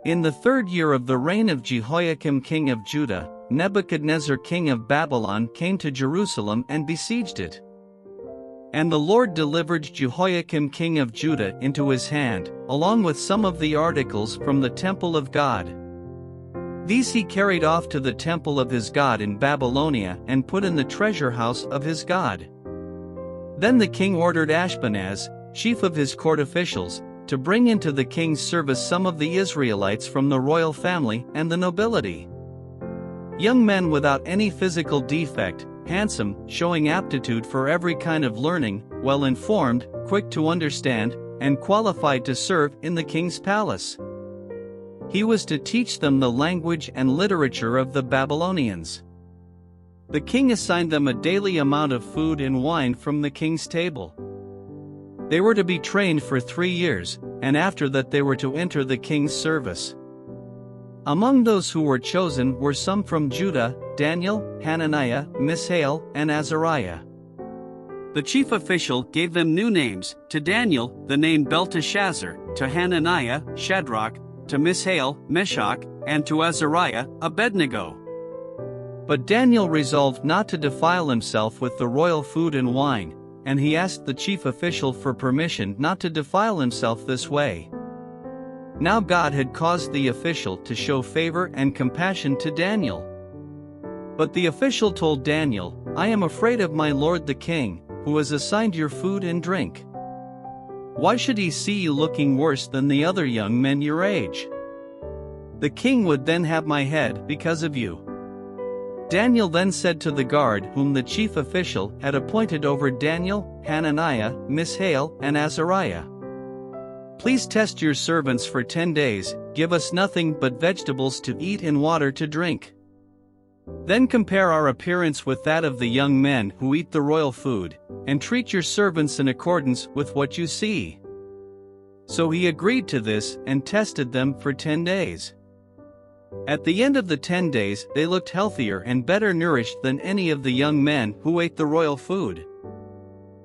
In the 3rd year of the reign of Jehoiakim king of Judah, Nebuchadnezzar king of Babylon came to Jerusalem and besieged it. And the Lord delivered Jehoiakim king of Judah into his hand, along with some of the articles from the temple of God. These he carried off to the temple of his God in Babylonia and put in the treasure house of his God. Then the king ordered Ashpenaz, chief of his court officials, to bring into the king's service some of the Israelites from the royal family and the nobility. Young men without any physical defect, handsome, showing aptitude for every kind of learning, well-informed, quick to understand, and qualified to serve in the king's palace. He was to teach them the language and literature of the Babylonians. The king assigned them a daily amount of food and wine from the king's table. They were to be trained for 3 years, and after that they were to enter the king's service. Among those who were chosen were some from Judah: Daniel, Hananiah, Mishael, and Azariah. The chief official gave them new names: to Daniel, the name Belteshazzar; to Hananiah, Shadrach; to Mishael, Meshach; and to Azariah, Abednego. But Daniel resolved not to defile himself with the royal food and wine, and he asked the chief official for permission not to defile himself this way. Now God had caused the official to show favor and compassion to Daniel. But the official told Daniel, "I am afraid of my lord the king, who has assigned your food and drink. Why should he see you looking worse than the other young men your age? The king would then have my head because of you." Daniel then said to the guard whom the chief official had appointed over Daniel, Hananiah, Mishael, and Azariah, "Please test your servants for 10 days, give us nothing but vegetables to eat and water to drink. Then compare our appearance with that of the young men who eat the royal food, and treat your servants in accordance with what you see." So he agreed to this and tested them for 10 days. At the end of the 10 days they looked healthier and better nourished than any of the young men who ate the royal food.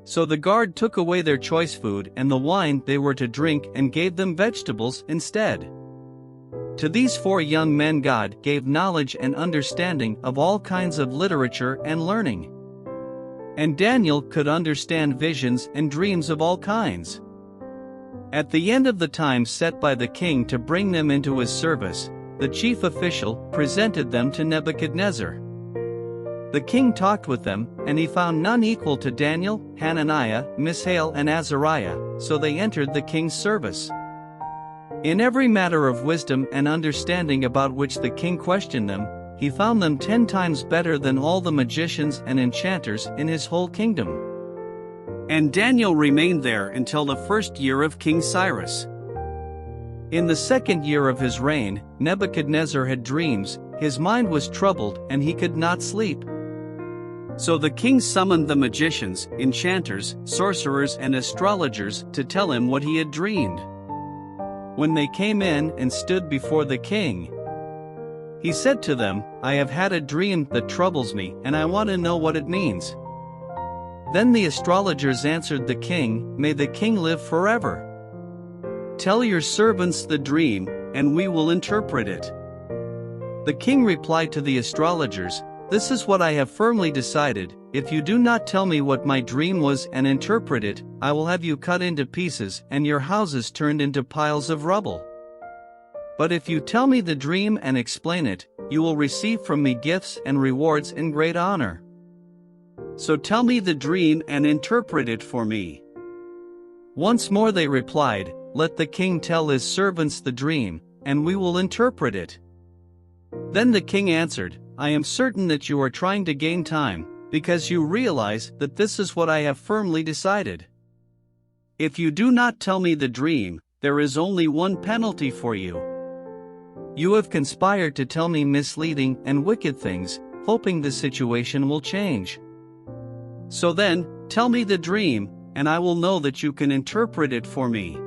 So the guard took away their choice food and the wine they were to drink and gave them vegetables instead. To these 4 young men God gave knowledge and understanding of all kinds of literature and learning. And Daniel could understand visions and dreams of all kinds. At the end of the time set by the king to bring them into his service, the chief official presented them to Nebuchadnezzar. The king talked with them, and he found none equal to Daniel, Hananiah, Mishael, and Azariah, so they entered the king's service. In every matter of wisdom and understanding about which the king questioned them, he found them 10 times better than all the magicians and enchanters in his whole kingdom. And Daniel remained there until the 1st year of King Cyrus. In the 2nd year of his reign, Nebuchadnezzar had dreams, his mind was troubled and he could not sleep. So the king summoned the magicians, enchanters, sorcerers, and astrologers to tell him what he had dreamed. When they came in and stood before the king, he said to them, "I have had a dream that troubles me and I want to know what it means." Then the astrologers answered the king, "May the king live forever. Tell your servants the dream, and we will interpret it." The king replied to the astrologers, "This is what I have firmly decided: if you do not tell me what my dream was and interpret it, I will have you cut into pieces and your houses turned into piles of rubble. But if you tell me the dream and explain it, you will receive from me gifts and rewards in great honor. So tell me the dream and interpret it for me." Once more they replied, "Let the king tell his servants the dream, and we will interpret it." Then the king answered, "I am certain that you are trying to gain time, because you realize that this is what I have firmly decided. If you do not tell me the dream, there is only one penalty for you. You have conspired to tell me misleading and wicked things, hoping the situation will change. So then, tell me the dream, and I will know that you can interpret it for me."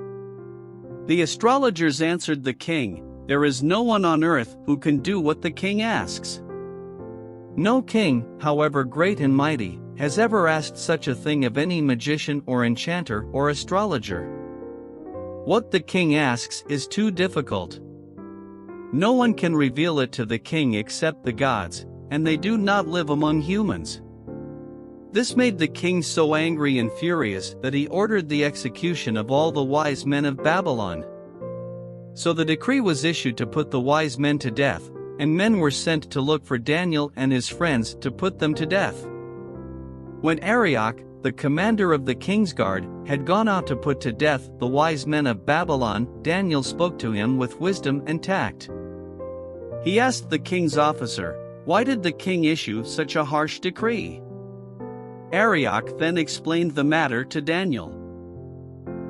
The astrologers answered the king, "There is no one on earth who can do what the king asks. No king, however great and mighty, has ever asked such a thing of any magician or enchanter or astrologer. What the king asks is too difficult. No one can reveal it to the king except the gods, and they do not live among humans." This made the king so angry and furious that he ordered the execution of all the wise men of Babylon. So the decree was issued to put the wise men to death, and men were sent to look for Daniel and his friends to put them to death. When Arioch, the commander of the king's guard, had gone out to put to death the wise men of Babylon, Daniel spoke to him with wisdom and tact. He asked the king's officer, "Why did the king issue such a harsh decree?" Arioch then explained the matter to Daniel.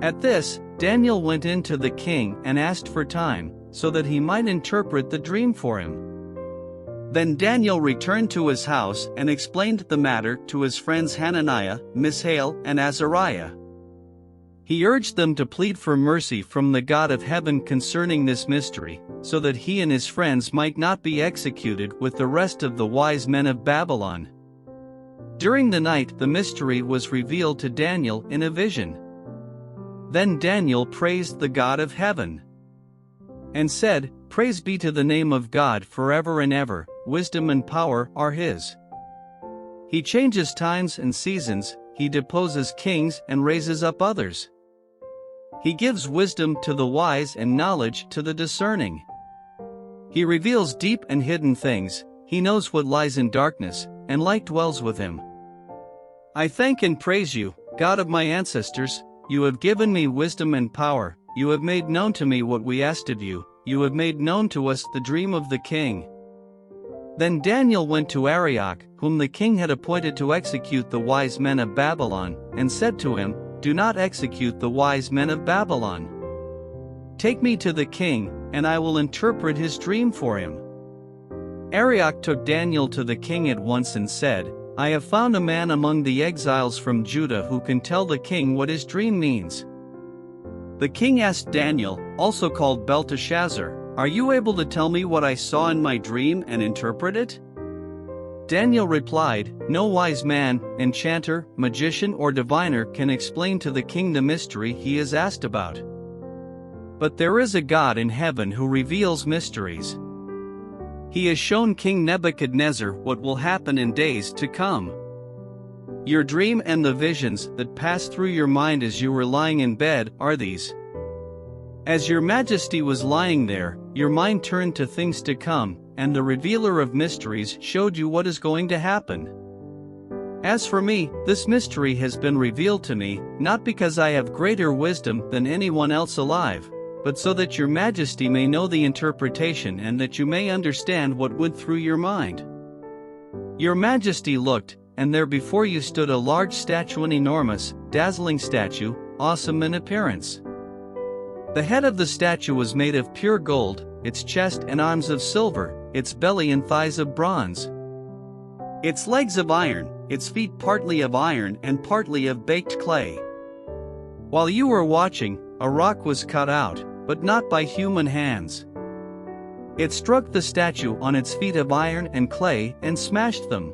At this, Daniel went in to the king and asked for time, so that he might interpret the dream for him. Then Daniel returned to his house and explained the matter to his friends Hananiah, Mishael, and Azariah. He urged them to plead for mercy from the God of heaven concerning this mystery, so that he and his friends might not be executed with the rest of the wise men of Babylon. During the night the mystery was revealed to Daniel in a vision. Then Daniel praised the God of heaven and said, "Praise be to the name of God forever and ever, wisdom and power are his. He changes times and seasons, he deposes kings and raises up others. He gives wisdom to the wise and knowledge to the discerning. He reveals deep and hidden things, he knows what lies in darkness, and light dwells with him. I thank and praise you, God of my ancestors, you have given me wisdom and power, you have made known to me what we asked of you, you have made known to us the dream of the king." Then Daniel went to Arioch, whom the king had appointed to execute the wise men of Babylon, and said to him, "Do not execute the wise men of Babylon. Take me to the king, and I will interpret his dream for him." Arioch took Daniel to the king at once and said, "I have found a man among the exiles from Judah who can tell the king what his dream means." The king asked Daniel, also called Belshazzar, "Are you able to tell me what I saw in my dream and interpret it?" Daniel replied, "No wise man, enchanter, magician or diviner can explain to the king the mystery he is asked about. But there is a God in heaven who reveals mysteries. He has shown King Nebuchadnezzar what will happen in days to come. Your dream and the visions that passed through your mind as you were lying in bed are these. As your majesty was lying there, your mind turned to things to come, and the revealer of mysteries showed you what is going to happen. As for me, this mystery has been revealed to me, not because I have greater wisdom than anyone else alive, but so that your majesty may know the interpretation and that you may understand what went through your mind. Your majesty looked, and there before you stood a large statue, an enormous, dazzling statue, awesome in appearance. The head of the statue was made of pure gold, its chest and arms of silver, its belly and thighs of bronze, its legs of iron, its feet partly of iron and partly of baked clay. While you were watching, a rock was cut out, but not by human hands. It struck the statue on its feet of iron and clay and smashed them.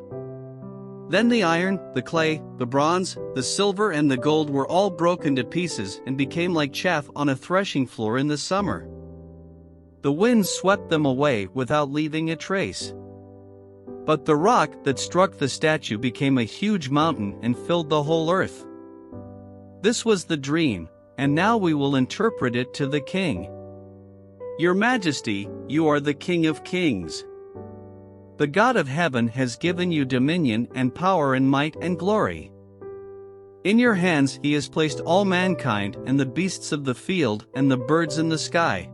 Then the iron, the clay, the bronze, the silver and the gold were all broken to pieces and became like chaff on a threshing floor in the summer. The wind swept them away without leaving a trace. But the rock that struck the statue became a huge mountain and filled the whole earth. This was the dream, and now we will interpret it to the king. Your Majesty, you are the King of Kings. The God of heaven has given you dominion and power and might and glory. In your hands he has placed all mankind and the beasts of the field and the birds in the sky.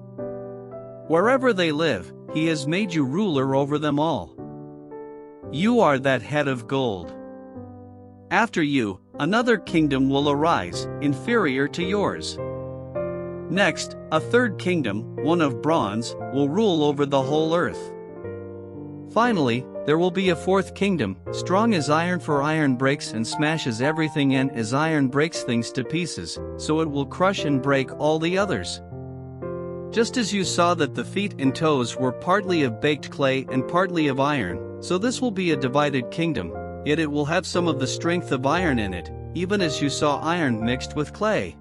Wherever they live, he has made you ruler over them all. You are that head of gold. After you, another kingdom will arise, inferior to yours. Next, a third kingdom, one of bronze, will rule over the whole earth. Finally, there will be a fourth kingdom, strong as iron, for iron breaks and smashes everything, and as iron breaks things to pieces, so it will crush and break all the others. Just as you saw that the feet and toes were partly of baked clay and partly of iron, so this will be a divided kingdom, yet it will have some of the strength of iron in it, even as you saw iron mixed with clay.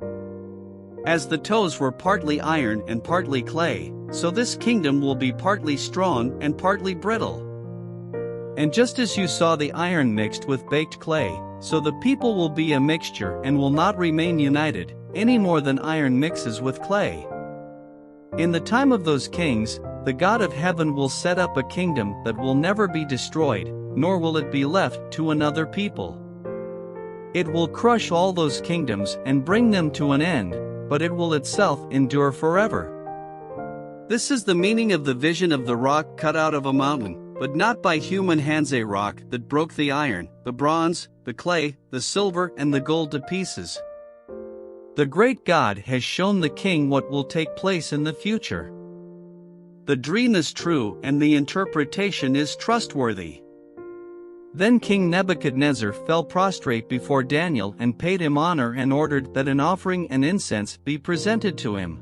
As the toes were partly iron and partly clay, so this kingdom will be partly strong and partly brittle. And just as you saw the iron mixed with baked clay, so the people will be a mixture and will not remain united, any more than iron mixes with clay. In the time of those kings, the God of heaven will set up a kingdom that will never be destroyed, nor will it be left to another people. It will crush all those kingdoms and bring them to an end, but it will itself endure forever. This is the meaning of the vision of the rock cut out of a mountain, but not by human hands, a rock that broke the iron, the bronze, the clay, the silver and the gold to pieces. The great God has shown the king what will take place in the future. The dream is true and the interpretation is trustworthy. Then King Nebuchadnezzar fell prostrate before Daniel and paid him honor and ordered that an offering and incense be presented to him.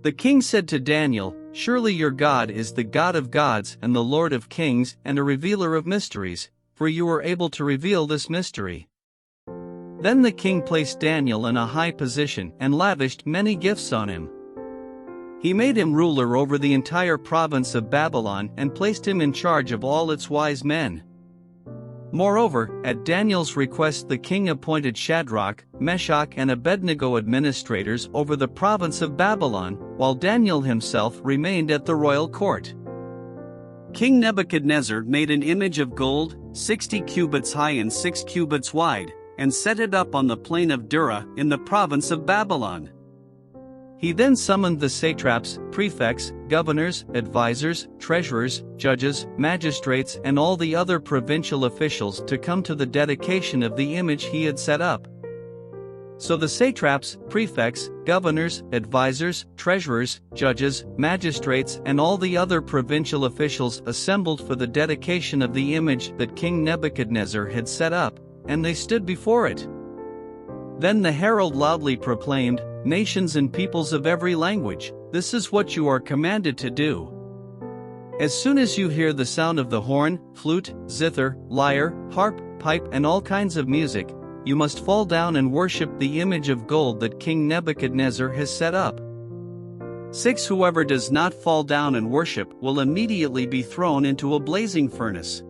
The king said to Daniel, "Surely your God is the God of gods and the Lord of kings and a revealer of mysteries, for you were able to reveal this mystery." Then the king placed Daniel in a high position and lavished many gifts on him. He made him ruler over the entire province of Babylon and placed him in charge of all its wise men. Moreover, at Daniel's request, the king appointed Shadrach, Meshach and Abednego administrators over the province of Babylon, while Daniel himself remained at the royal court. King Nebuchadnezzar made an image of gold, 60 cubits high and 6 cubits wide, and set it up on the plain of Dura in the province of Babylon. He then summoned the satraps, prefects, governors, advisors, treasurers, judges, magistrates and all the other provincial officials to come to the dedication of the image he had set up. So the satraps, prefects, governors, advisors, treasurers, judges, magistrates and all the other provincial officials assembled for the dedication of the image that King Nebuchadnezzar had set up, and they stood before it. Then the herald loudly proclaimed, "Nations and peoples of every language, this is what you are commanded to do. As soon as you hear the sound of the horn, flute, zither, lyre, harp, pipe and all kinds of music, you must fall down and worship the image of gold that King Nebuchadnezzar has set up. 6 Whoever does not fall down and worship will immediately be thrown into a blazing furnace."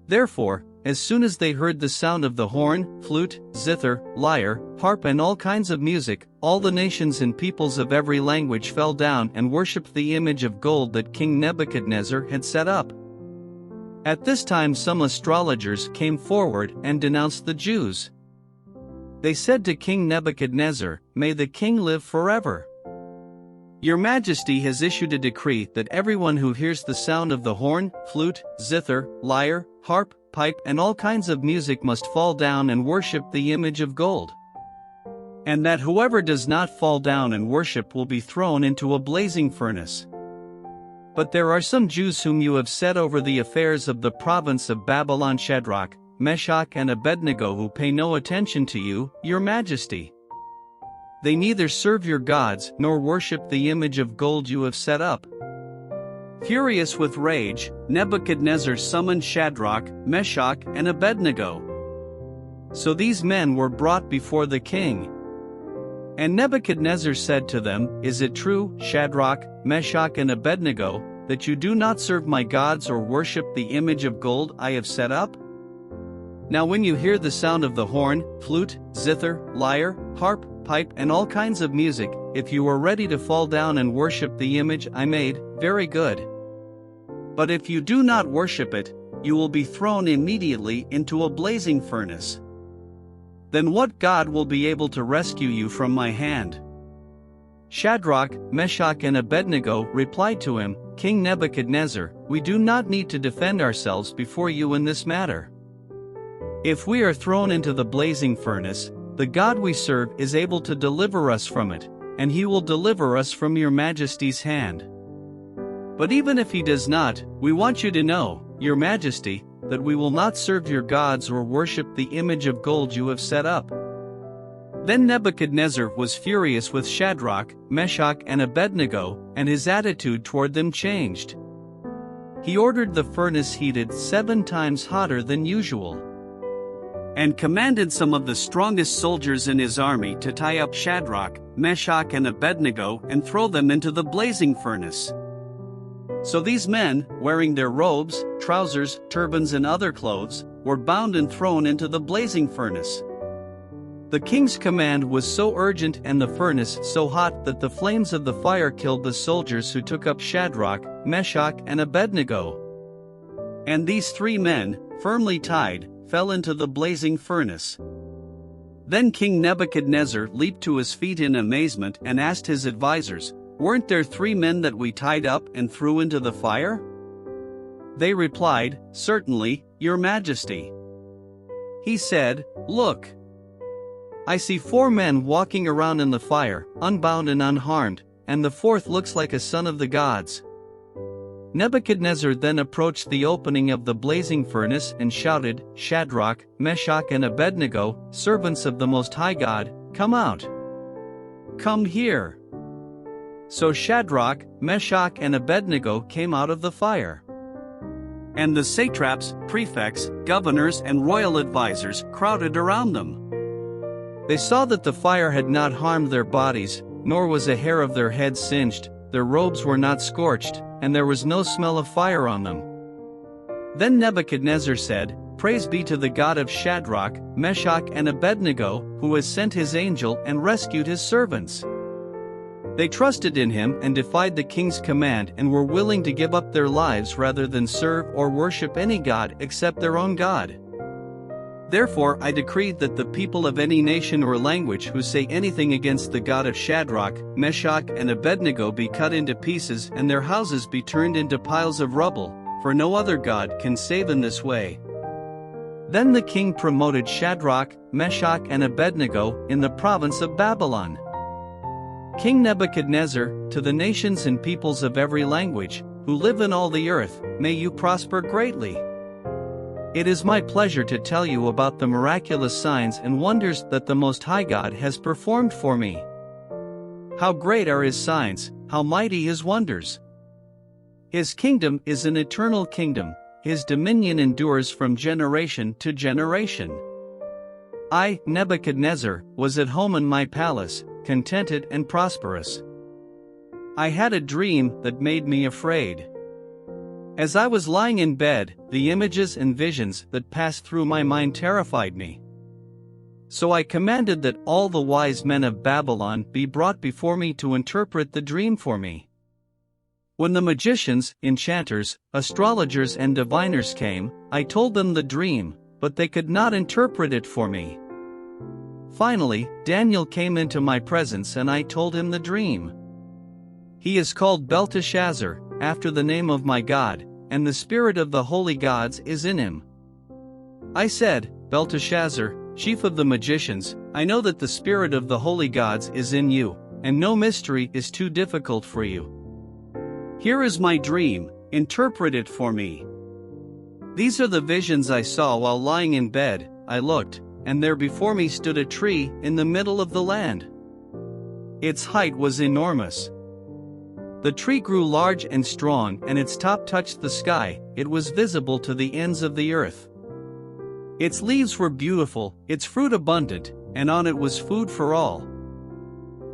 Therefore, as soon as they heard the sound of the horn, flute, zither, lyre, harp and all kinds of music, all the nations and peoples of every language fell down and worshipped the image of gold that King Nebuchadnezzar had set up. At this time some astrologers came forward and denounced the Jews. They said to King Nebuchadnezzar, "May the king live forever. Your Majesty has issued a decree that everyone who hears the sound of the horn, flute, zither, lyre, harp, pipe and all kinds of music must fall down and worship the image of gold. And that whoever does not fall down and worship will be thrown into a blazing furnace. But there are some Jews whom you have set over the affairs of the province of Babylon, Shadrach, Meshach and Abednego, who pay no attention to you, your Majesty. They neither serve your gods nor worship the image of gold you have set up." Furious with rage, Nebuchadnezzar summoned Shadrach, Meshach and Abednego. So these men were brought before the king. And Nebuchadnezzar said to them, "Is it true, Shadrach, Meshach and Abednego, that you do not serve my gods or worship the image of gold I have set up? Now when you hear the sound of the horn, flute, zither, lyre, harp, pipe and all kinds of music, if you are ready to fall down and worship the image I made, very good. But if you do not worship it, you will be thrown immediately into a blazing furnace. Then what God will be able to rescue you from my hand?" Shadrach, Meshach and Abednego replied to him, "King Nebuchadnezzar, we do not need to defend ourselves before you in this matter. If we are thrown into the blazing furnace, the God we serve is able to deliver us from it, and he will deliver us from your Majesty's hand. But even if he does not, we want you to know, your Majesty, that we will not serve your gods or worship the image of gold you have set up." Then Nebuchadnezzar was furious with Shadrach, Meshach and Abednego, and his attitude toward them changed. He ordered the furnace heated 7 times hotter than usual, and commanded some of the strongest soldiers in his army to tie up Shadrach, Meshach and Abednego and throw them into the blazing furnace." So these men, wearing their robes, trousers, turbans and other clothes, were bound and thrown into the blazing furnace. The king's command was so urgent and the furnace so hot that the flames of the fire killed the soldiers who took up Shadrach, Meshach and Abednego. And these 3 men, firmly tied, fell into the blazing furnace. Then King Nebuchadnezzar leaped to his feet in amazement and asked his advisors, "Weren't there 3 men that we tied up and threw into the fire?" They replied, "Certainly, Your Majesty." He said, "Look. I see 4 men walking around in the fire, unbound and unharmed, and the 4th looks like a son of the gods." Nebuchadnezzar then approached the opening of the blazing furnace and shouted, "Shadrach, Meshach and Abednego, servants of the Most High God, come out. Come here." So Shadrach, Meshach and Abednego came out of the fire. And the satraps, prefects, governors and royal advisors crowded around them. They saw that the fire had not harmed their bodies, nor was a hair of their heads singed, their robes were not scorched, and there was no smell of fire on them. Then Nebuchadnezzar said, "Praise be to the God of Shadrach, Meshach and Abednego, who has sent his angel and rescued his servants." They trusted in him and defied the king's command and were willing to give up their lives rather than serve or worship any god except their own God. Therefore I decreed that the people of any nation or language who say anything against the God of Shadrach, Meshach and Abednego be cut into pieces and their houses be turned into piles of rubble, for no other God can save in this way. Then the king promoted Shadrach, Meshach and Abednego in the province of Babylon. King Nebuchadnezzar, to the nations and peoples of every language, who live in all the earth, may you prosper greatly. It is my pleasure to tell you about the miraculous signs and wonders that the Most High God has performed for me. How great are His signs, how mighty His wonders! His kingdom is an eternal kingdom, His dominion endures from generation to generation. I, Nebuchadnezzar, was at home in my palace, contented and prosperous. I had a dream that made me afraid. As I was lying in bed, the images and visions that passed through my mind terrified me. So I commanded that all the wise men of Babylon be brought before me to interpret the dream for me. When the magicians, enchanters, astrologers and diviners came, I told them the dream, but they could not interpret it for me. Finally, Daniel came into my presence and I told him the dream. He is called Belshazzar, after the name of my God, and the spirit of the holy gods is in him. I said, "Belteshazzar, chief of the magicians, I know that the spirit of the holy gods is in you, and no mystery is too difficult for you. Here is my dream, interpret it for me." These are the visions I saw while lying in bed. I looked, and there before me stood a tree in the middle of the land. Its height was enormous. The tree grew large and strong, and its top touched the sky. It was visible to the ends of the earth. Its leaves were beautiful, its fruit abundant, and on it was food for all.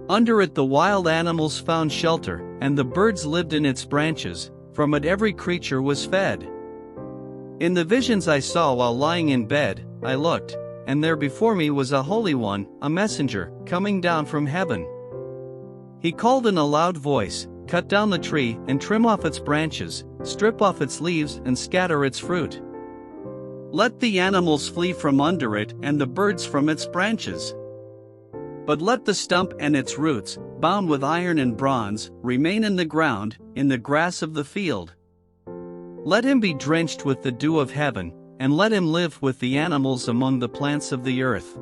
Under it the wild animals found shelter, and the birds lived in its branches. From it every creature was fed. In the visions I saw while lying in bed, I looked, and there before me was a Holy One, a messenger, coming down from heaven. He called in a loud voice, "Cut down the tree and trim off its branches, strip off its leaves and scatter its fruit. Let the animals flee from under it and the birds from its branches. But let the stump and its roots, bound with iron and bronze, remain in the ground, in the grass of the field. Let him be drenched with the dew of heaven, and let him live with the animals among the plants of the earth.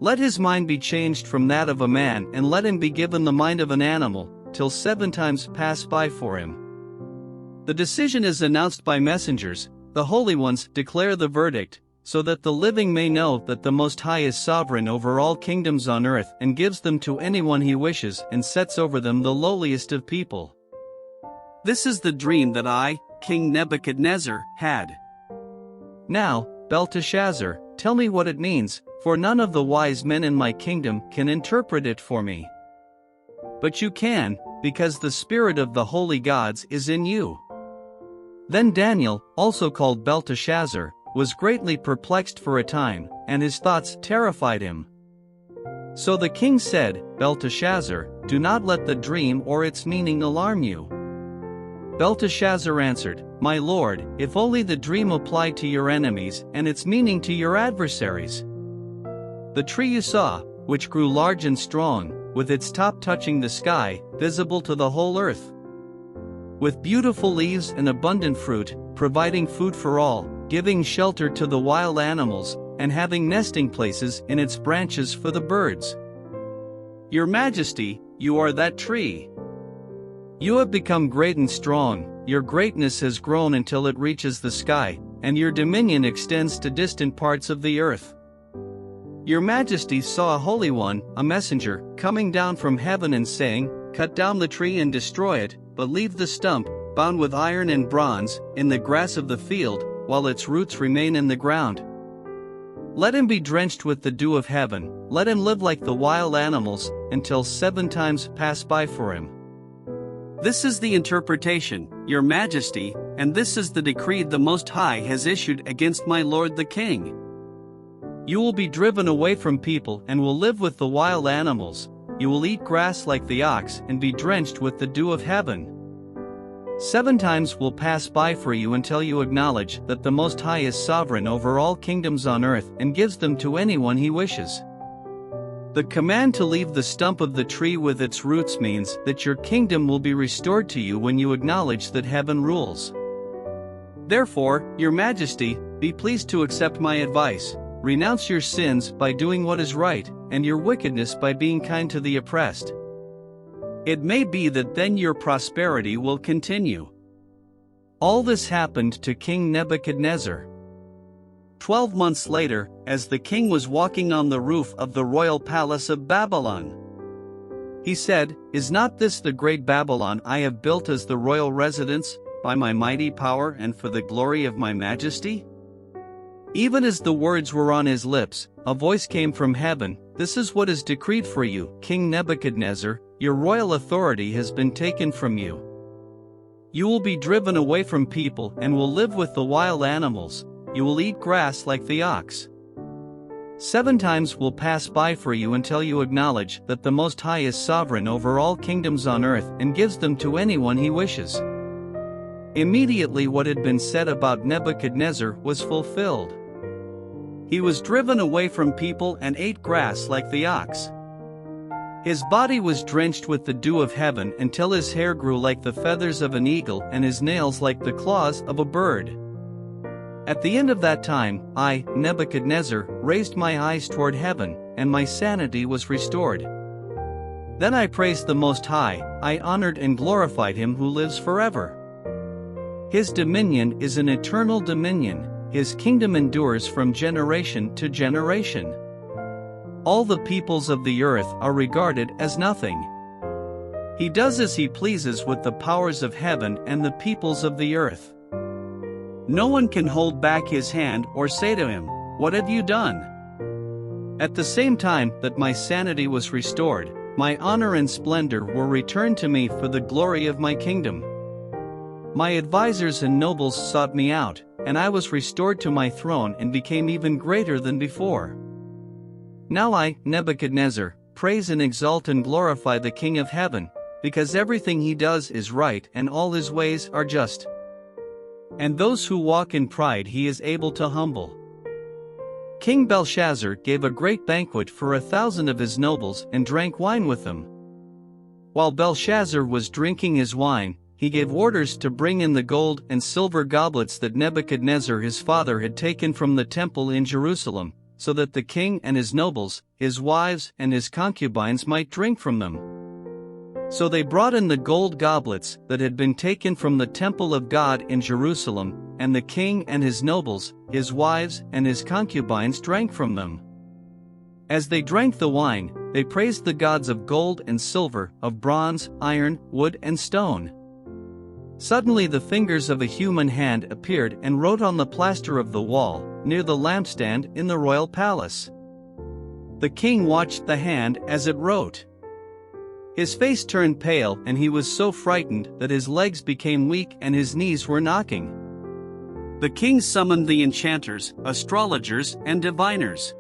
Let his mind be changed from that of a man, and let him be given the mind of an animal, till 7 times pass by for him." The decision is announced by messengers. The holy ones declare the verdict, so that the living may know that the Most High is sovereign over all kingdoms on earth and gives them to anyone he wishes and sets over them the lowliest of people. This is the dream that I, King Nebuchadnezzar, had. Now, "Belteshazzar, tell me what it means, for none of the wise men in my kingdom can interpret it for me. But you can, because the spirit of the holy gods is in you." Then Daniel, also called Belteshazzar, was greatly perplexed for a time, and his thoughts terrified him. So the king said, "Belteshazzar, do not let the dream or its meaning alarm you." Belteshazzar answered, "My lord, if only the dream applied to your enemies and its meaning to your adversaries. The tree you saw, which grew large and strong, with its top touching the sky, visible to the whole earth, with beautiful leaves and abundant fruit, providing food for all, giving shelter to the wild animals, and having nesting places in its branches for the birds. Your Majesty, you are that tree. You have become great and strong, your greatness has grown until it reaches the sky, and your dominion extends to distant parts of the earth. Your Majesty saw a holy one, a messenger, coming down from heaven and saying, 'Cut down the tree and destroy it, but leave the stump, bound with iron and bronze, in the grass of the field, while its roots remain in the ground. Let him be drenched with the dew of heaven, let him live like the wild animals, until 7 times pass by for him.'" This is the interpretation, Your Majesty, and this is the decree the Most High has issued against my lord the king. You will be driven away from people and will live with the wild animals. You will eat grass like the ox and be drenched with the dew of heaven. 7 times will pass by for you until you acknowledge that the Most High is sovereign over all kingdoms on earth and gives them to anyone he wishes. The command to leave the stump of the tree with its roots means that your kingdom will be restored to you when you acknowledge that heaven rules. Therefore, Your Majesty, be pleased to accept my advice. Renounce your sins by doing what is right, and your wickedness by being kind to the oppressed. It may be that then your prosperity will continue. All this happened to King Nebuchadnezzar. 12 months later, as the king was walking on the roof of the royal palace of Babylon, he said, "Is not this the great Babylon I have built as the royal residence, by my mighty power and for the glory of my majesty?" Even as the words were on his lips, a voice came from heaven, "This is what is decreed for you, King Nebuchadnezzar, your royal authority has been taken from you. You will be driven away from people and will live with the wild animals. You will eat grass like the ox. 7 times will pass by for you until you acknowledge that the Most High is sovereign over all kingdoms on earth and gives them to anyone he wishes." Immediately what had been said about Nebuchadnezzar was fulfilled. He was driven away from people and ate grass like the ox. His body was drenched with the dew of heaven until his hair grew like the feathers of an eagle and his nails like the claws of a bird. At the end of that time, I, Nebuchadnezzar, raised my eyes toward heaven, and my sanity was restored. Then I praised the Most High, I honored and glorified him who lives forever. His dominion is an eternal dominion, his kingdom endures from generation to generation. All the peoples of the earth are regarded as nothing. He does as he pleases with the powers of heaven and the peoples of the earth. No one can hold back his hand or say to him, "What have you done?" At the same time that my sanity was restored, my honor and splendor were returned to me for the glory of my kingdom. My advisors and nobles sought me out, and I was restored to my throne and became even greater than before. Now I, Nebuchadnezzar, praise and exalt and glorify the King of heaven, because everything he does is right and all his ways are just. And those who walk in pride he is able to humble. King Belshazzar gave a great banquet for 1,000 of his nobles and drank wine with them. While Belshazzar was drinking his wine, he gave orders to bring in the gold and silver goblets that Nebuchadnezzar his father had taken from the temple in Jerusalem, so that the king and his nobles, his wives and his concubines might drink from them. So they brought in the gold goblets that had been taken from the temple of God in Jerusalem, and the king and his nobles, his wives and his concubines drank from them. As they drank the wine, they praised the gods of gold and silver, of bronze, iron, wood and stone. Suddenly the fingers of a human hand appeared and wrote on the plaster of the wall, near the lampstand in the royal palace. The king watched the hand as it wrote. His face turned pale and he was so frightened that his legs became weak and his knees were knocking. The king summoned the enchanters, astrologers, and diviners.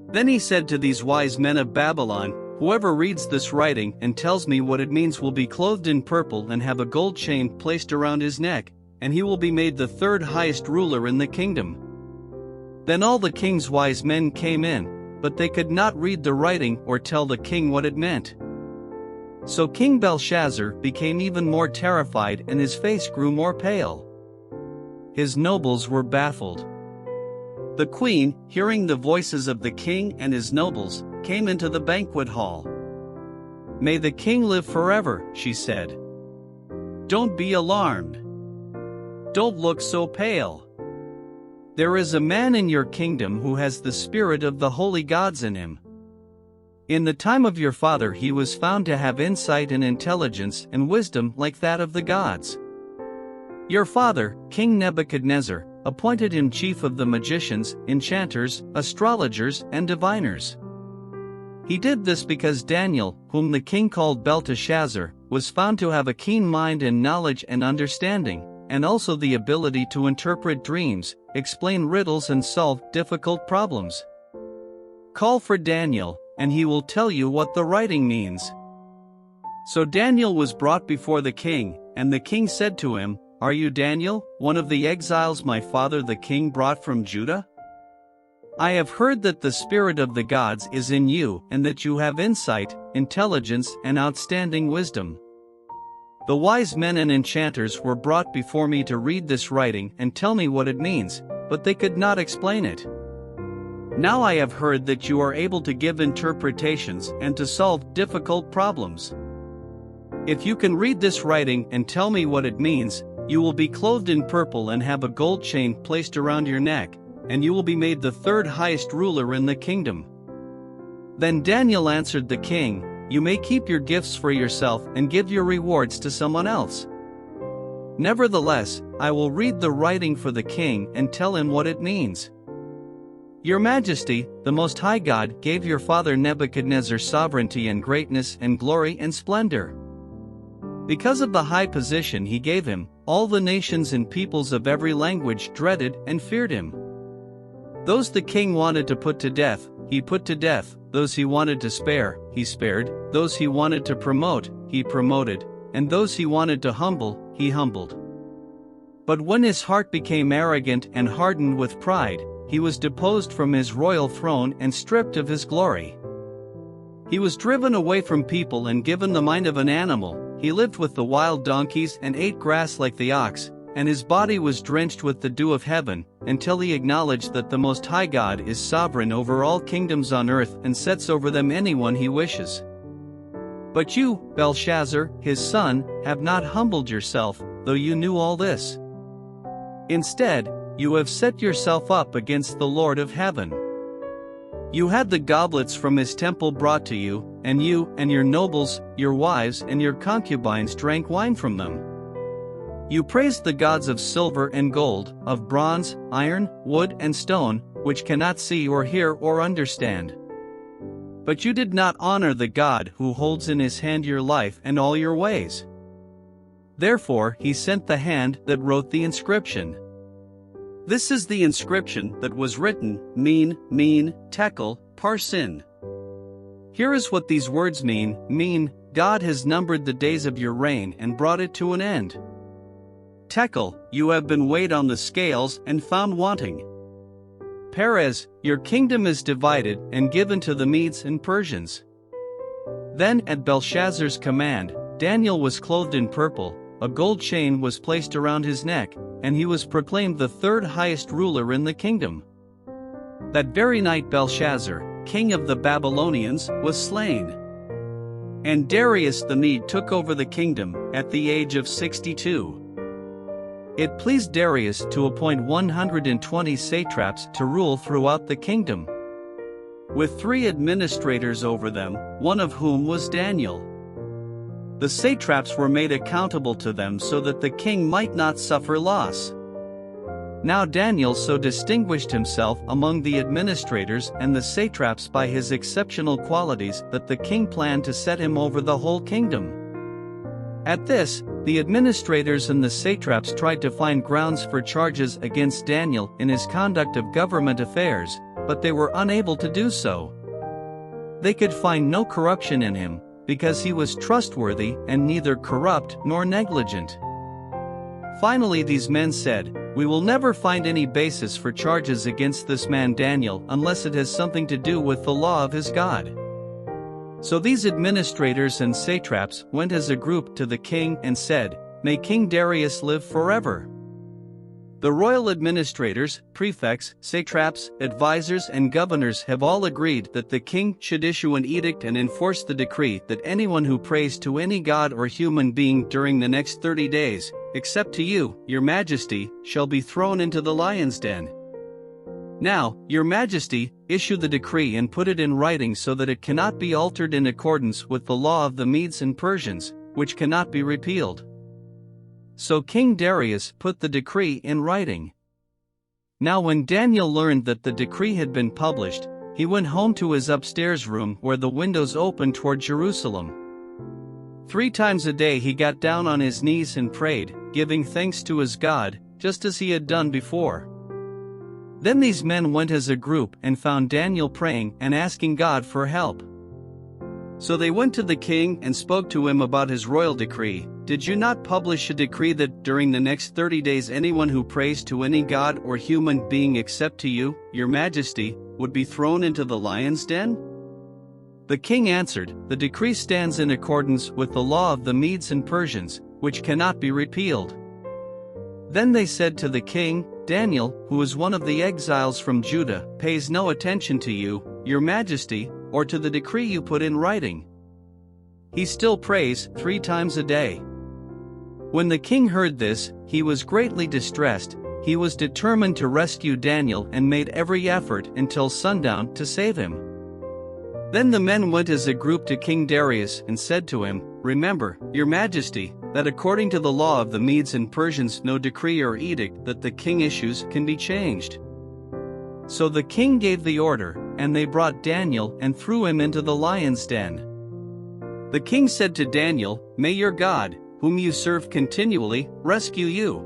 Then he said to these wise men of Babylon, "Whoever reads this writing and tells me what it means will be clothed in purple and have a gold chain placed around his neck, and he will be made the third highest ruler in the kingdom." Then all the king's wise men came in, but they could not read the writing or tell the king what it meant. So King Belshazzar became even more terrified and his face grew more pale. His nobles were baffled. The queen, hearing the voices of the king and his nobles, came into the banquet hall. "May the king live forever," she said. "Don't be alarmed. Don't look so pale. There is a man in your kingdom who has the spirit of the holy gods in him. In the time of your father he was found to have insight and intelligence and wisdom like that of the gods. Your father, King Nebuchadnezzar, appointed him chief of the magicians, enchanters, astrologers, and diviners. He did this because Daniel, whom the king called Belteshazzar, was found to have a keen mind and knowledge and understanding, and also the ability to interpret dreams, explain riddles and solve difficult problems. Call for Daniel, and he will tell you what the writing means." So Daniel was brought before the king, and the king said to him, "Are you Daniel, one of the exiles my father the king brought from Judah? I have heard that the spirit of the gods is in you and that you have insight, intelligence, and outstanding wisdom. The wise men and enchanters were brought before me to read this writing and tell me what it means, but they could not explain it. Now I have heard that you are able to give interpretations and to solve difficult problems. If you can read this writing and tell me what it means, you will be clothed in purple and have a gold chain placed around your neck, and you will be made the third highest ruler in the kingdom." Then Daniel answered the king, "You may keep your gifts for yourself and give your rewards to someone else. Nevertheless, I will read the writing for the king and tell him what it means. Your Majesty, the Most High God gave your father Nebuchadnezzar sovereignty and greatness and glory and splendor. Because of the high position he gave him, all the nations and peoples of every language dreaded and feared him. Those the king wanted to put to death, he put to death, those he wanted to spare, he spared, those he wanted to promote, he promoted, and those he wanted to humble, he humbled. But when his heart became arrogant and hardened with pride, he was deposed from his royal throne and stripped of his glory. He was driven away from people and given the mind of an animal, he lived with the wild donkeys and ate grass like the ox, and his body was drenched with the dew of heaven, until he acknowledged that the Most High God is sovereign over all kingdoms on earth and sets over them anyone he wishes. But you, Belshazzar, his son, have not humbled yourself, though you knew all this. Instead, you have set yourself up against the Lord of heaven. You had the goblets from his temple brought to you, and you and your nobles, your wives and your concubines drank wine from them. You praised the gods of silver and gold, of bronze, iron, wood and stone, which cannot see or hear or understand. But you did not honor the God who holds in his hand your life and all your ways. Therefore he sent the hand that wrote the inscription. This is the inscription that was written, Min, Tekel, Parsin. Here is what these words mean, God has numbered the days of your reign and brought it to an end. Tekel, you have been weighed on the scales and found wanting. Perez, your kingdom is divided and given to the Medes and Persians. Then at Belshazzar's command, Daniel was clothed in purple, a gold chain was placed around his neck, and he was proclaimed the third highest ruler in the kingdom. That very night Belshazzar, king of the Babylonians, was slain. And Darius the Mede took over the kingdom, at the age of 62. It pleased Darius to appoint 120 satraps to rule throughout the kingdom, with 3 administrators over them, one of whom was Daniel. The satraps were made accountable to them so that the king might not suffer loss. Now Daniel so distinguished himself among the administrators and the satraps by his exceptional qualities that the king planned to set him over the whole kingdom. At this, the administrators and the satraps tried to find grounds for charges against Daniel in his conduct of government affairs, but they were unable to do so. They could find no corruption in him, because he was trustworthy and neither corrupt nor negligent. Finally, these men said, "We will never find any basis for charges against this man Daniel unless it has something to do with the law of his God." So these administrators and satraps went as a group to the king and said, "May King Darius live forever." The royal administrators, prefects, satraps, advisors and governors have all agreed that the king should issue an edict and enforce the decree that anyone who prays to any god or human being during the next 30 days, except to you, your majesty, shall be thrown into the lion's den. Now, your majesty, issue the decree and put it in writing so that it cannot be altered in accordance with the law of the Medes and Persians, which cannot be repealed. So King Darius put the decree in writing. Now when Daniel learned that the decree had been published, he went home to his upstairs room where the windows opened toward Jerusalem. 3 times a day he got down on his knees and prayed, giving thanks to his God, just as he had done before. Then these men went as a group and found Daniel praying and asking God for help. So they went to the king and spoke to him about his royal decree. "Did you not publish a decree that during the next 30 days anyone who prays to any god or human being except to you, your majesty, would be thrown into the lion's den?" The king answered, "The decree stands in accordance with the law of the Medes and Persians, which cannot be repealed." Then they said to the king, "Daniel, who is one of the exiles from Judah, pays no attention to you, your majesty, or to the decree you put in writing. He still prays 3 times a day." When the king heard this, he was greatly distressed. He was determined to rescue Daniel and made every effort until sundown to save him. Then the men went as a group to King Darius and said to him, "Remember, your majesty, that according to the law of the Medes and Persians no decree or edict that the king issues can be changed." So the king gave the order, and they brought Daniel and threw him into the lion's den. The king said to Daniel, "May your God, whom you serve continually, rescue you."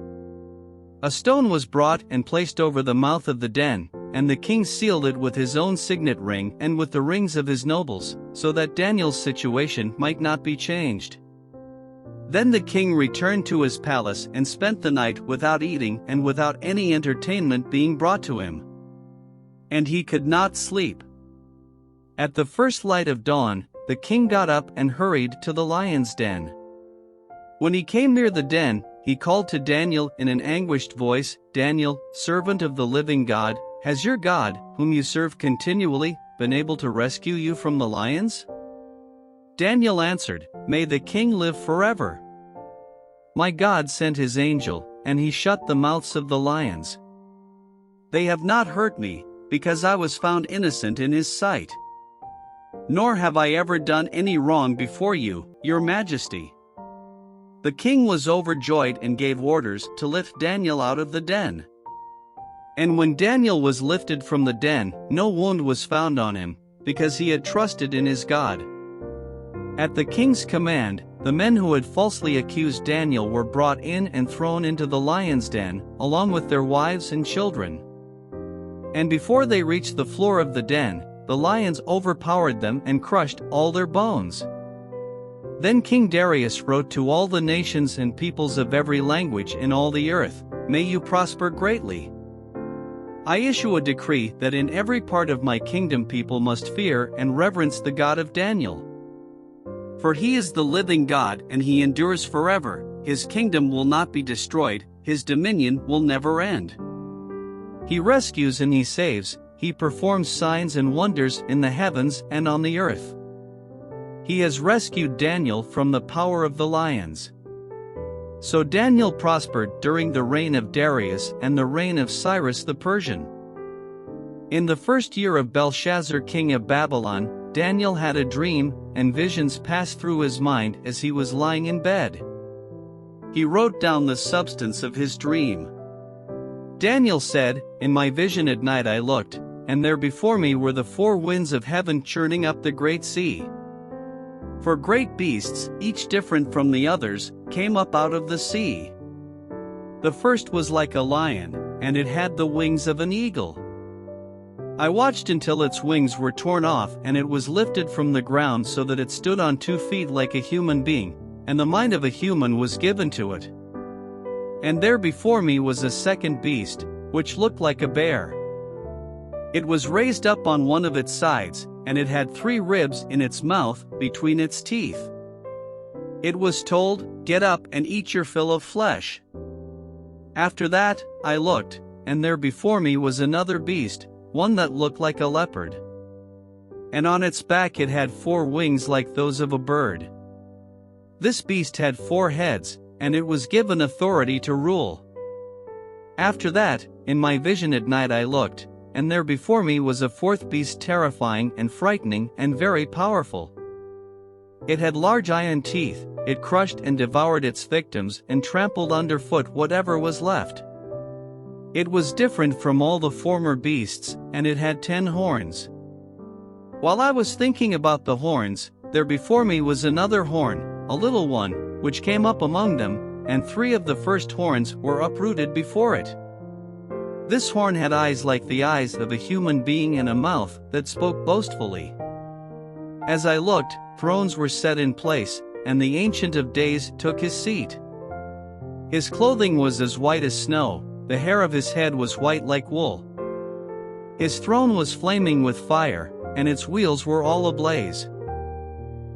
A stone was brought and placed over the mouth of the den, and the king sealed it with his own signet ring and with the rings of his nobles, so that Daniel's situation might not be changed. Then the king returned to his palace and spent the night without eating and without any entertainment being brought to him. And he could not sleep. At the first light of dawn, the king got up and hurried to the lion's den. When he came near the den, he called to Daniel in an anguished voice, "Daniel, servant of the living God, has your God, whom you serve continually, been able to rescue you from the lions?" Daniel answered, "May the king live forever. My God sent his angel, and he shut the mouths of the lions. They have not hurt me, because I was found innocent in his sight. Nor have I ever done any wrong before you, your majesty." The king was overjoyed and gave orders to lift Daniel out of the den. And when Daniel was lifted from the den, no wound was found on him, because he had trusted in his God. At the king's command, the men who had falsely accused Daniel were brought in and thrown into the lion's den, along with their wives and children. And before they reached the floor of the den, the lions overpowered them and crushed all their bones. Then King Darius wrote to all the nations and peoples of every language in all the earth, "May you prosper greatly. I issue a decree that in every part of my kingdom people must fear and reverence the God of Daniel. For he is the living God and he endures forever, his kingdom will not be destroyed, his dominion will never end. He rescues and he saves, he performs signs and wonders in the heavens and on the earth. He has rescued Daniel from the power of the lions." So Daniel prospered during the reign of Darius and the reign of Cyrus the Persian. In the first year of Belshazzar king of Babylon, Daniel had a dream, and visions passed through his mind as he was lying in bed. He wrote down the substance of his dream. Daniel said, "In my vision at night I looked, and there before me were the four winds of heaven churning up the great sea. For great beasts, each different from the others, came up out of the sea. The first was like a lion, and it had the wings of an eagle. I watched until its wings were torn off and it was lifted from the ground so that it stood on 2 feet like a human being, and the mind of a human was given to it. And there before me was a second beast, which looked like a bear. It was raised up on one of its sides, and it had 3 ribs in its mouth between its teeth. It was told, 'Get up and eat your fill of flesh.' After that, I looked, and there before me was another beast, one that looked like a leopard. And on its back it had 4 wings like those of a bird. This beast had 4 heads, and it was given authority to rule. After that, in my vision at night I looked, and there before me was a 4th beast terrifying and frightening and very powerful. It had large iron teeth, it crushed and devoured its victims and trampled underfoot whatever was left. It was different from all the former beasts, and it had 10 horns. While I was thinking about the horns, there before me was another horn, a little one, which came up among them, and 3 of the first horns were uprooted before it. This horn had eyes like the eyes of a human being and a mouth that spoke boastfully. As I looked, thrones were set in place, and the Ancient of Days took his seat. His clothing was as white as snow, the hair of his head was white like wool. His throne was flaming with fire, and its wheels were all ablaze.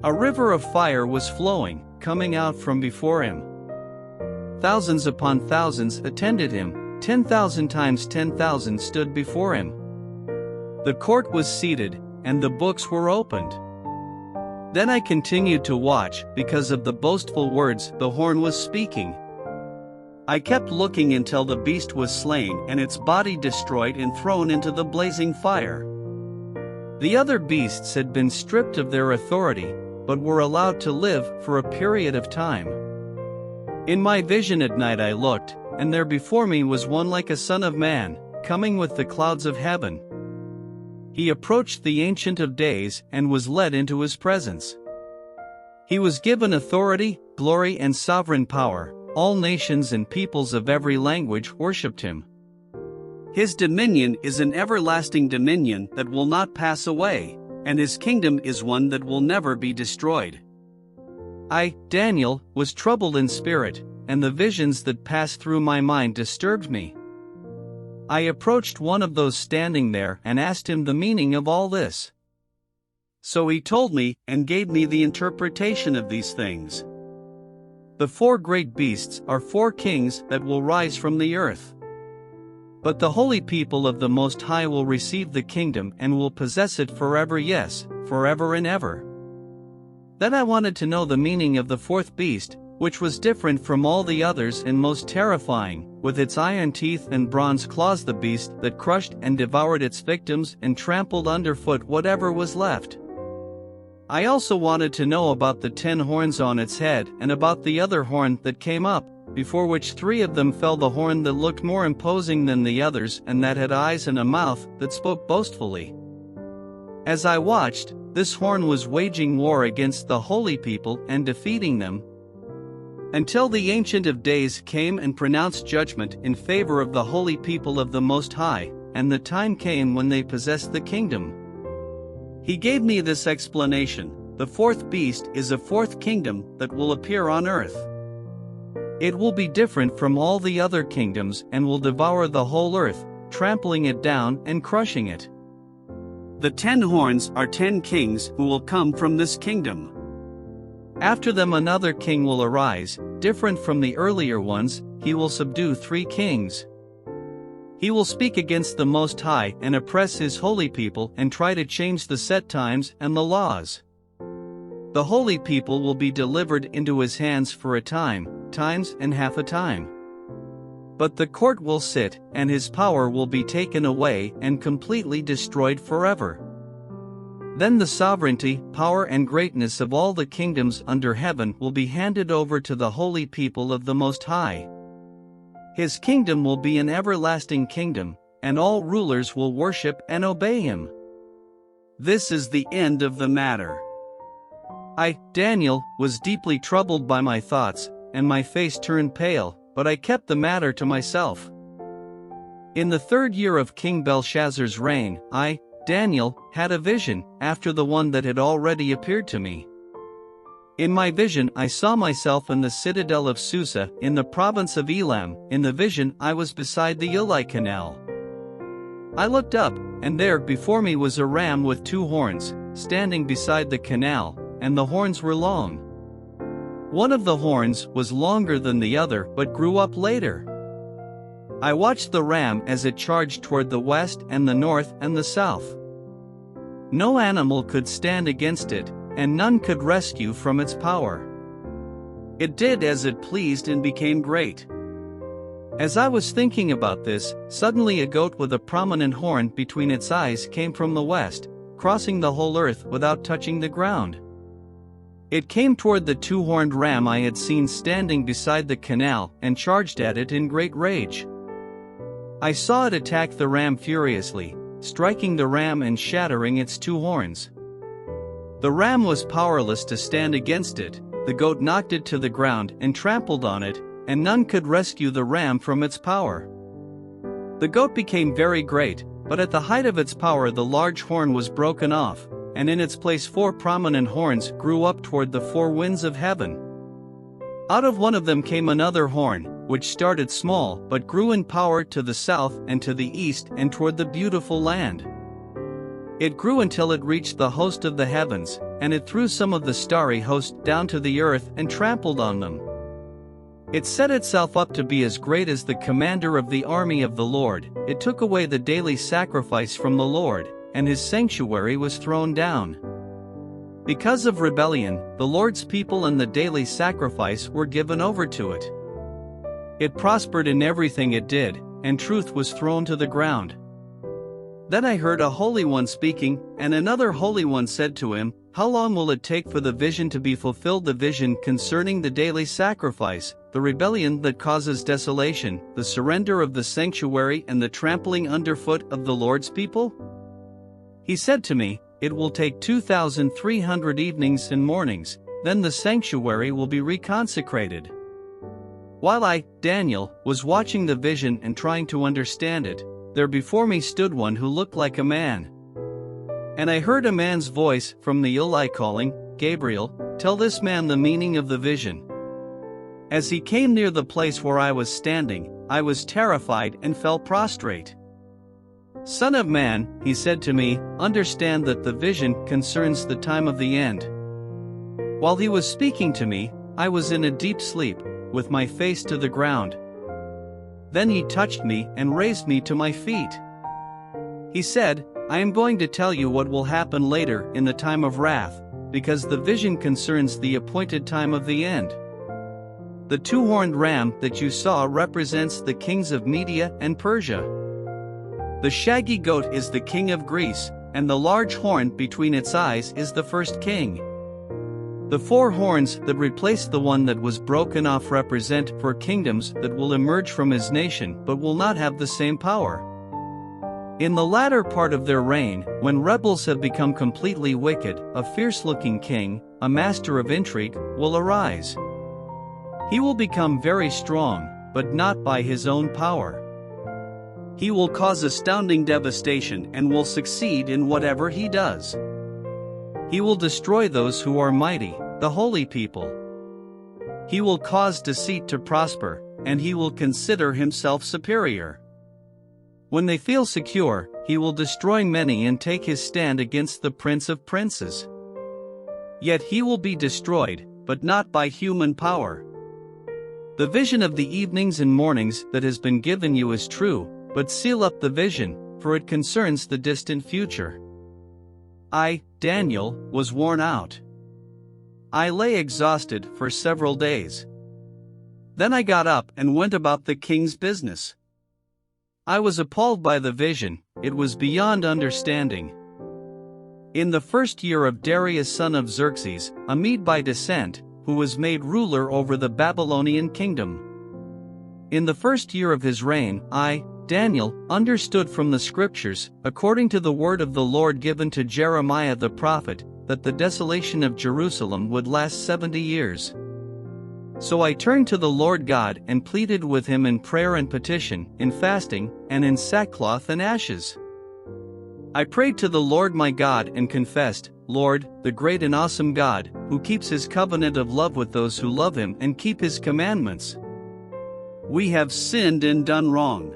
A river of fire was flowing, coming out from before him. Thousands upon thousands attended him, 10,000 times 10,000 stood before him. The court was seated, and the books were opened. Then I continued to watch, because of the boastful words the horn was speaking. I kept looking until the beast was slain and its body destroyed and thrown into the blazing fire. The other beasts had been stripped of their authority, but were allowed to live for a period of time. In my vision at night I looked, and there before me was one like a son of man, coming with the clouds of heaven. He approached the Ancient of Days and was led into his presence. He was given authority, glory and sovereign power. All nations and peoples of every language worshipped him. His dominion is an everlasting dominion that will not pass away, and his kingdom is one that will never be destroyed. I, Daniel, was troubled in spirit, and the visions that passed through my mind disturbed me. I approached one of those standing there and asked him the meaning of all this. So he told me and gave me the interpretation of these things. The 4 great beasts are 4 kings that will rise from the earth. But the holy people of the Most High will receive the kingdom and will possess it forever, yes, forever and ever. Then I wanted to know the meaning of the 4th beast, which was different from all the others and most terrifying, with its iron teeth and bronze claws, the beast that crushed and devoured its victims and trampled underfoot whatever was left. I also wanted to know about the 10 horns on its head and about the other horn that came up, before which 3 of them fell, the horn that looked more imposing than the others and that had eyes and a mouth that spoke boastfully. As I watched, this horn was waging war against the holy people and defeating them, until the Ancient of Days came and pronounced judgment in favor of the holy people of the Most High, and the time came when they possessed the kingdom. He gave me this explanation: the 4th beast is a 4th kingdom that will appear on earth. It will be different from all the other kingdoms and will devour the whole earth, trampling it down and crushing it. The 10 horns are 10 kings who will come from this kingdom. After them another king will arise, different from the earlier ones. He will subdue 3 kings. He will speak against the Most High and oppress his holy people and try to change the set times and the laws. The holy people will be delivered into his hands for a time, times and half a time. But the court will sit, and his power will be taken away and completely destroyed forever. Then the sovereignty, power and greatness of all the kingdoms under heaven will be handed over to the holy people of the Most High. His kingdom will be an everlasting kingdom, and all rulers will worship and obey him. This is the end of the matter. I, Daniel, was deeply troubled by my thoughts, and my face turned pale, but I kept the matter to myself. In the 3rd year of King Belshazzar's reign, I, Daniel, had a vision, after the one that had already appeared to me. In my vision I saw myself in the citadel of Susa, in the province of Elam. In the vision I was beside the Ulai Canal. I looked up, and there before me was a ram with 2 horns, standing beside the canal, and the horns were long. One of the horns was longer than the other but grew up later. I watched the ram as it charged toward the west and the north and the south. No animal could stand against it, and none could rescue from its power. It did as it pleased and became great. As I was thinking about this, suddenly a goat with a prominent horn between its eyes came from the west, crossing the whole earth without touching the ground. It came toward the 2-horned ram I had seen standing beside the canal and charged at it in great rage. I saw it attack the ram furiously, striking the ram and shattering its 2 horns. The ram was powerless to stand against it. The goat knocked it to the ground and trampled on it, and none could rescue the ram from its power. The goat became very great, but at the height of its power the large horn was broken off, and in its place 4 prominent horns grew up toward the 4 winds of heaven. Out of one of them came another horn, which started small but grew in power to the south and to the east and toward the beautiful land. It grew until it reached the host of the heavens, and it threw some of the starry host down to the earth and trampled on them. It set itself up to be as great as the commander of the army of the Lord. It took away the daily sacrifice from the Lord, and his sanctuary was thrown down. Because of rebellion, the Lord's people and the daily sacrifice were given over to it. It prospered in everything it did, and truth was thrown to the ground. Then I heard a holy one speaking, and another holy one said to him, "How long will it take for the vision to be fulfilled, the vision concerning the daily sacrifice, the rebellion that causes desolation, the surrender of the sanctuary and the trampling underfoot of the Lord's people?" He said to me, "It will take 2,300 evenings and mornings, then the sanctuary will be reconsecrated." While I, Daniel, was watching the vision and trying to understand it, there before me stood one who looked like a man. And I heard a man's voice from the Ulai calling, "Gabriel, tell this man the meaning of the vision." As he came near the place where I was standing, I was terrified and fell prostrate. "Son of man," he said to me, "understand that the vision concerns the time of the end." While he was speaking to me, I was in a deep sleep, with my face to the ground. Then he touched me and raised me to my feet. He said, "I am going to tell you what will happen later in the time of wrath, because the vision concerns the appointed time of the end. The 2-horned ram that you saw represents the kings of Media and Persia. The shaggy goat is the king of Greece, and the large horn between its eyes is the first king. The 4 horns that replace the one that was broken off represent 4 kingdoms that will emerge from his nation but will not have the same power. In the latter part of their reign, when rebels have become completely wicked, a fierce-looking king, a master of intrigue, will arise. He will become very strong, but not by his own power. He will cause astounding devastation and will succeed in whatever he does. He will destroy those who are mighty, the holy people. He will cause deceit to prosper, and he will consider himself superior. When they feel secure, he will destroy many and take his stand against the Prince of Princes. Yet he will be destroyed, but not by human power. The vision of the evenings and mornings that has been given you is true, but seal up the vision, for it concerns the distant future." I, Daniel, was worn out. I lay exhausted for several days. Then I got up and went about the king's business. I was appalled by the vision, it was beyond understanding. In the first year of Darius son of Xerxes, a Mede by descent, who was made ruler over the Babylonian kingdom. In the first year of his reign, I, Daniel, understood from the scriptures, according to the word of the Lord given to Jeremiah the prophet, that the desolation of Jerusalem would last 70 years. So I turned to the Lord God and pleaded with him in prayer and petition, in fasting, and in sackcloth and ashes. I prayed to the Lord my God and confessed, Lord, the great and awesome God, who keeps his covenant of love with those who love him and keep his commandments. We have sinned and done wrong.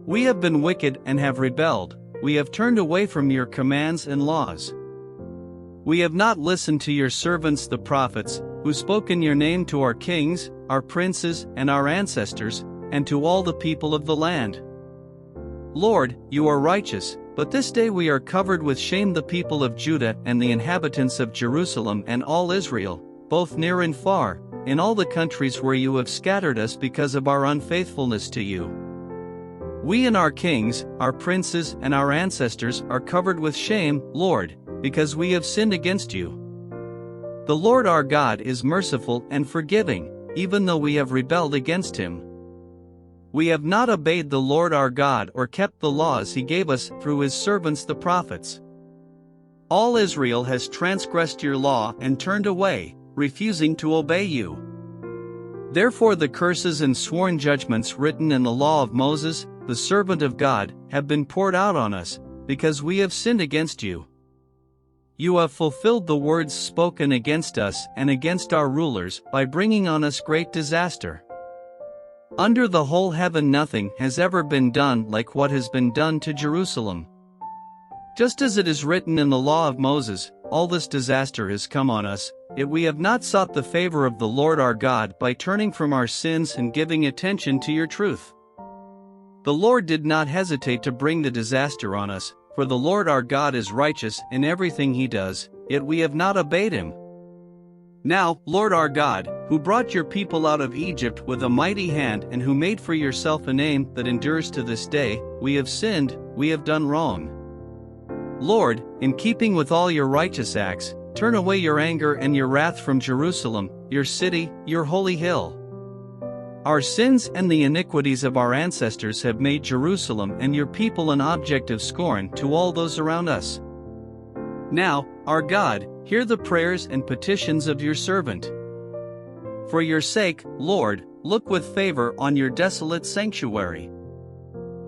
We have been wicked and have rebelled. We have turned away from your commands and laws. We have not listened to your servants the prophets, who spoke in your name to our kings, our princes, and our ancestors, and to all the people of the land. Lord, you are righteous, but this day we are covered with shame, the people of Judah and the inhabitants of Jerusalem and all Israel, both near and far, in all the countries where you have scattered us because of our unfaithfulness to you. We and our kings, our princes, and our ancestors are covered with shame, Lord, because we have sinned against you. The Lord our God is merciful and forgiving, even though we have rebelled against him. We have not obeyed the Lord our God or kept the laws he gave us through his servants the prophets. All Israel has transgressed your law and turned away, refusing to obey you. Therefore the curses and sworn judgments written in the law of Moses, the servant of God, have been poured out on us, because we have sinned against you. You have fulfilled the words spoken against us and against our rulers by bringing on us great disaster. Under the whole heaven nothing has ever been done like what has been done to Jerusalem. Just as it is written in the law of Moses, all this disaster has come on us, yet we have not sought the favor of the Lord our God by turning from our sins and giving attention to your truth. The Lord did not hesitate to bring the disaster on us, for the Lord our God is righteous in everything he does, yet we have not obeyed him. Now, Lord our God, who brought your people out of Egypt with a mighty hand and who made for yourself a name that endures to this day, we have sinned, we have done wrong. Lord, in keeping with all your righteous acts, turn away your anger and your wrath from Jerusalem, your city, your holy hill. Our sins and the iniquities of our ancestors have made Jerusalem and your people an object of scorn to all those around us. Now, our God, hear the prayers and petitions of your servant. For your sake, Lord, look with favor on your desolate sanctuary.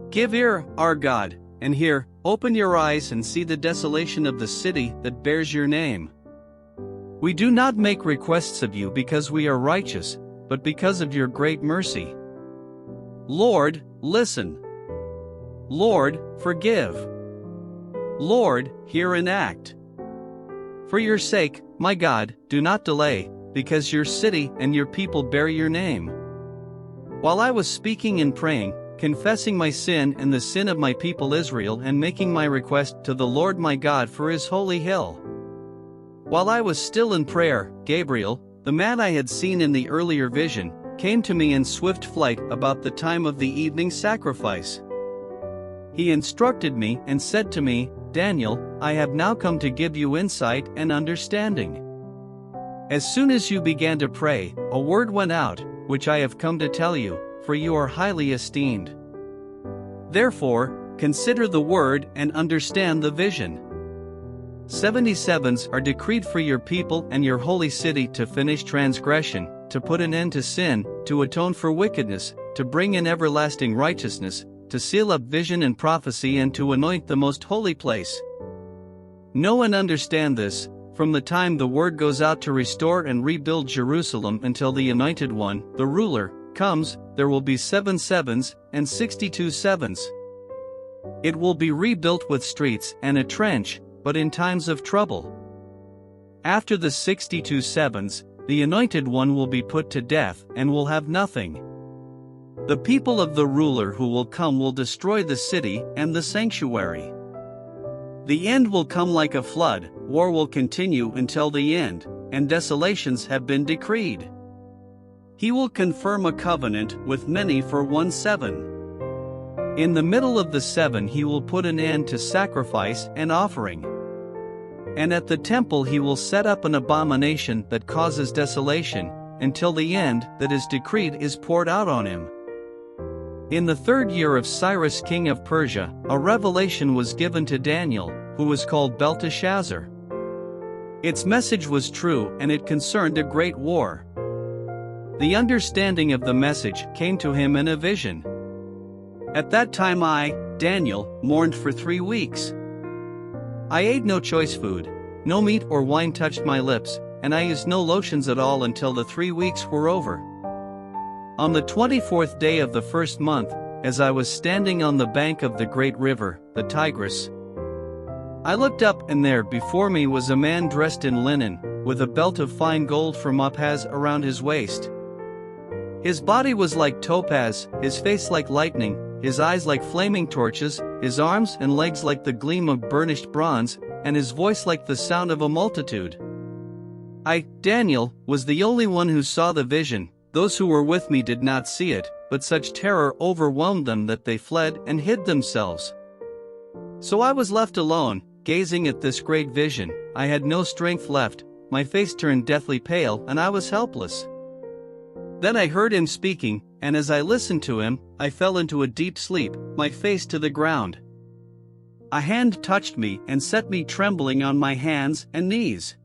Give ear, our God, and hear, open your eyes and see the desolation of the city that bears your name. We do not make requests of you because we are righteous, but because of your great mercy. Lord, listen. Lord, forgive. Lord, hear and act. For your sake, my God, do not delay, because your city and your people bear your name. While I was speaking and praying, confessing my sin and the sin of my people Israel and making my request to the Lord my God for his holy hill. While I was still in prayer, Gabriel, the man I had seen in the earlier vision, came to me in swift flight about the time of the evening sacrifice. He instructed me and said to me, Daniel, I have now come to give you insight and understanding. As soon as you began to pray, a word went out, which I have come to tell you, for you are highly esteemed. Therefore, consider the word and understand the vision. 77s are decreed for your people and your holy city to finish transgression, to put an end to sin, to atone for wickedness, to bring in everlasting righteousness, to seal up vision and prophecy and to anoint the most holy place. Know and understand this, from the time the word goes out to restore and rebuild Jerusalem until the Anointed One, the ruler, comes, there will be 7 sevens and 62 sevens. It will be rebuilt with streets and a trench, but in times of trouble. After the 62 sevens, the Anointed One will be put to death and will have nothing. The people of the ruler who will come will destroy the city and the sanctuary. The end will come like a flood, war will continue until the end, and desolations have been decreed. He will confirm a covenant with many for 1 7. In the middle of the 7 he will put an end to sacrifice and offering. And at the temple he will set up an abomination that causes desolation, until the end that is decreed is poured out on him. In the 3rd year of Cyrus king of Persia, a revelation was given to Daniel, who was called Belshazzar. Its message was true and it concerned a great war. The understanding of the message came to him in a vision. At that time I, Daniel, mourned for 3 weeks. I ate no choice food, no meat or wine touched my lips, and I used no lotions at all until the 3 weeks were over. On the 24th day of the 1st month, as I was standing on the bank of the great river, the Tigris, I looked up and there before me was a man dressed in linen, with a belt of fine gold from Uphaz around his waist. His body was like topaz, his face like lightning, his eyes like flaming torches, his arms and legs like the gleam of burnished bronze, and his voice like the sound of a multitude. I, Daniel, was the only one who saw the vision. Those who were with me did not see it, but such terror overwhelmed them that they fled and hid themselves. So I was left alone, gazing at this great vision. I had no strength left, my face turned deathly pale and I was helpless. Then I heard him speaking, and as I listened to him, I fell into a deep sleep, my face to the ground. A hand touched me and set me trembling on my hands and knees.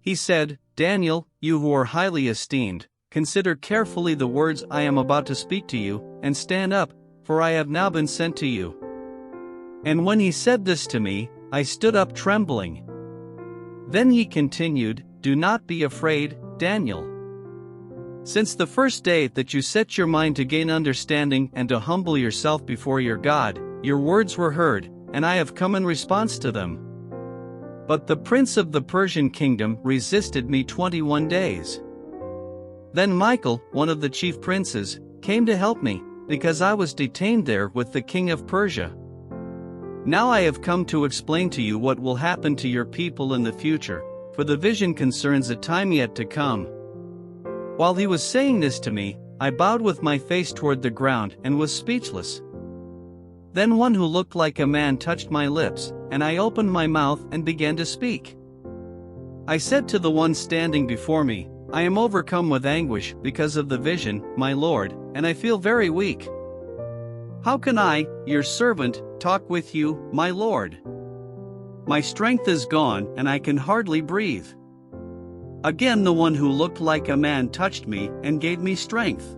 He said, Daniel, you who are highly esteemed, consider carefully the words I am about to speak to you, and stand up, for I have now been sent to you. And when he said this to me, I stood up trembling. Then he continued, Do not be afraid, Daniel. Since the first day that you set your mind to gain understanding and to humble yourself before your God, your words were heard, and I have come in response to them. But the prince of the Persian kingdom resisted me 21 days. Then Michael, one of the chief princes, came to help me, because I was detained there with the king of Persia. Now I have come to explain to you what will happen to your people in the future, for the vision concerns a time yet to come. While he was saying this to me, I bowed with my face toward the ground and was speechless. Then one who looked like a man touched my lips, and I opened my mouth and began to speak. I said to the one standing before me, I am overcome with anguish because of the vision, my Lord, and I feel very weak. How can I, your servant, talk with you, my Lord? My strength is gone and I can hardly breathe. Again the one who looked like a man touched me and gave me strength.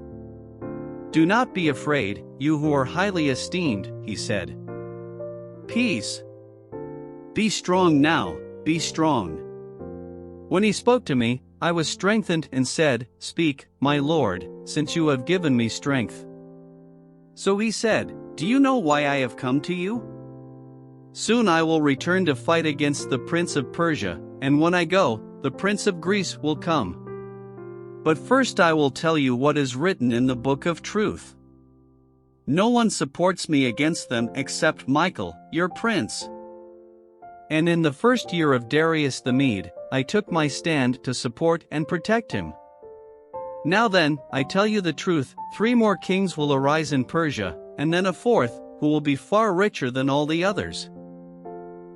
Do not be afraid, you who are highly esteemed, he said. Peace. Be strong now, be strong. When he spoke to me, I was strengthened and said, Speak, my Lord, since you have given me strength. So he said, Do you know why I have come to you? Soon I will return to fight against the prince of Persia, and when I go, the prince of Greece will come. But first I will tell you what is written in the book of truth. No one supports me against them except Michael, your prince. And in the 1st year of Darius the Mede, I took my stand to support and protect him. Now then, I tell you the truth, 3 more kings will arise in Persia, and then a 4th, who will be far richer than all the others.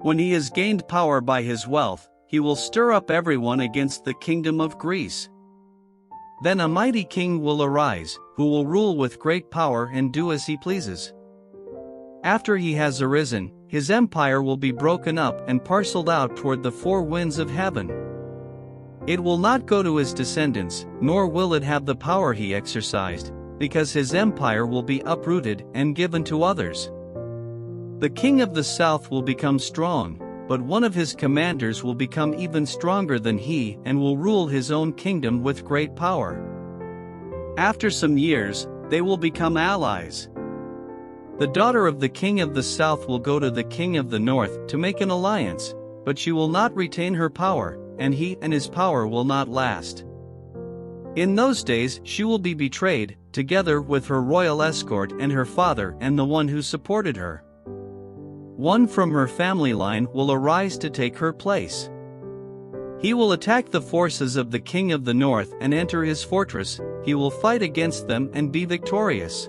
When he has gained power by his wealth, he will stir up everyone against the kingdom of Greece. Then a mighty king will arise, who will rule with great power and do as he pleases. After he has arisen, his empire will be broken up and parceled out toward the 4 winds of heaven. It will not go to his descendants, nor will it have the power he exercised, because his empire will be uprooted and given to others. The king of the south will become strong, but one of his commanders will become even stronger than he and will rule his own kingdom with great power. After some years, they will become allies. The daughter of the king of the south will go to the king of the north to make an alliance, but she will not retain her power, and he and his power will not last. In those days she will be betrayed, together with her royal escort and her father and the one who supported her. One from her family line will arise to take her place. He will attack the forces of the king of the north and enter his fortress. He will fight against them and be victorious.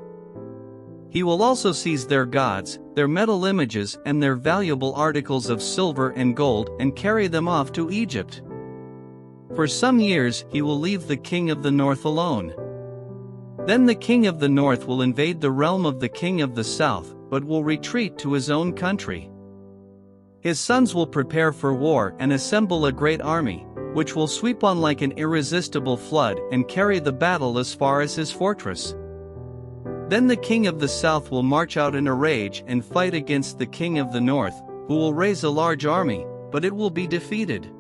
He will also seize their gods, their metal images and their valuable articles of silver and gold and carry them off to Egypt. For some years he will leave the king of the north alone. Then the king of the north will invade the realm of the king of the south, but will retreat to his own country. His sons will prepare for war and assemble a great army, which will sweep on like an irresistible flood and carry the battle as far as his fortress. Then the king of the south will march out in a rage and fight against the king of the north, who will raise a large army, but it will be defeated.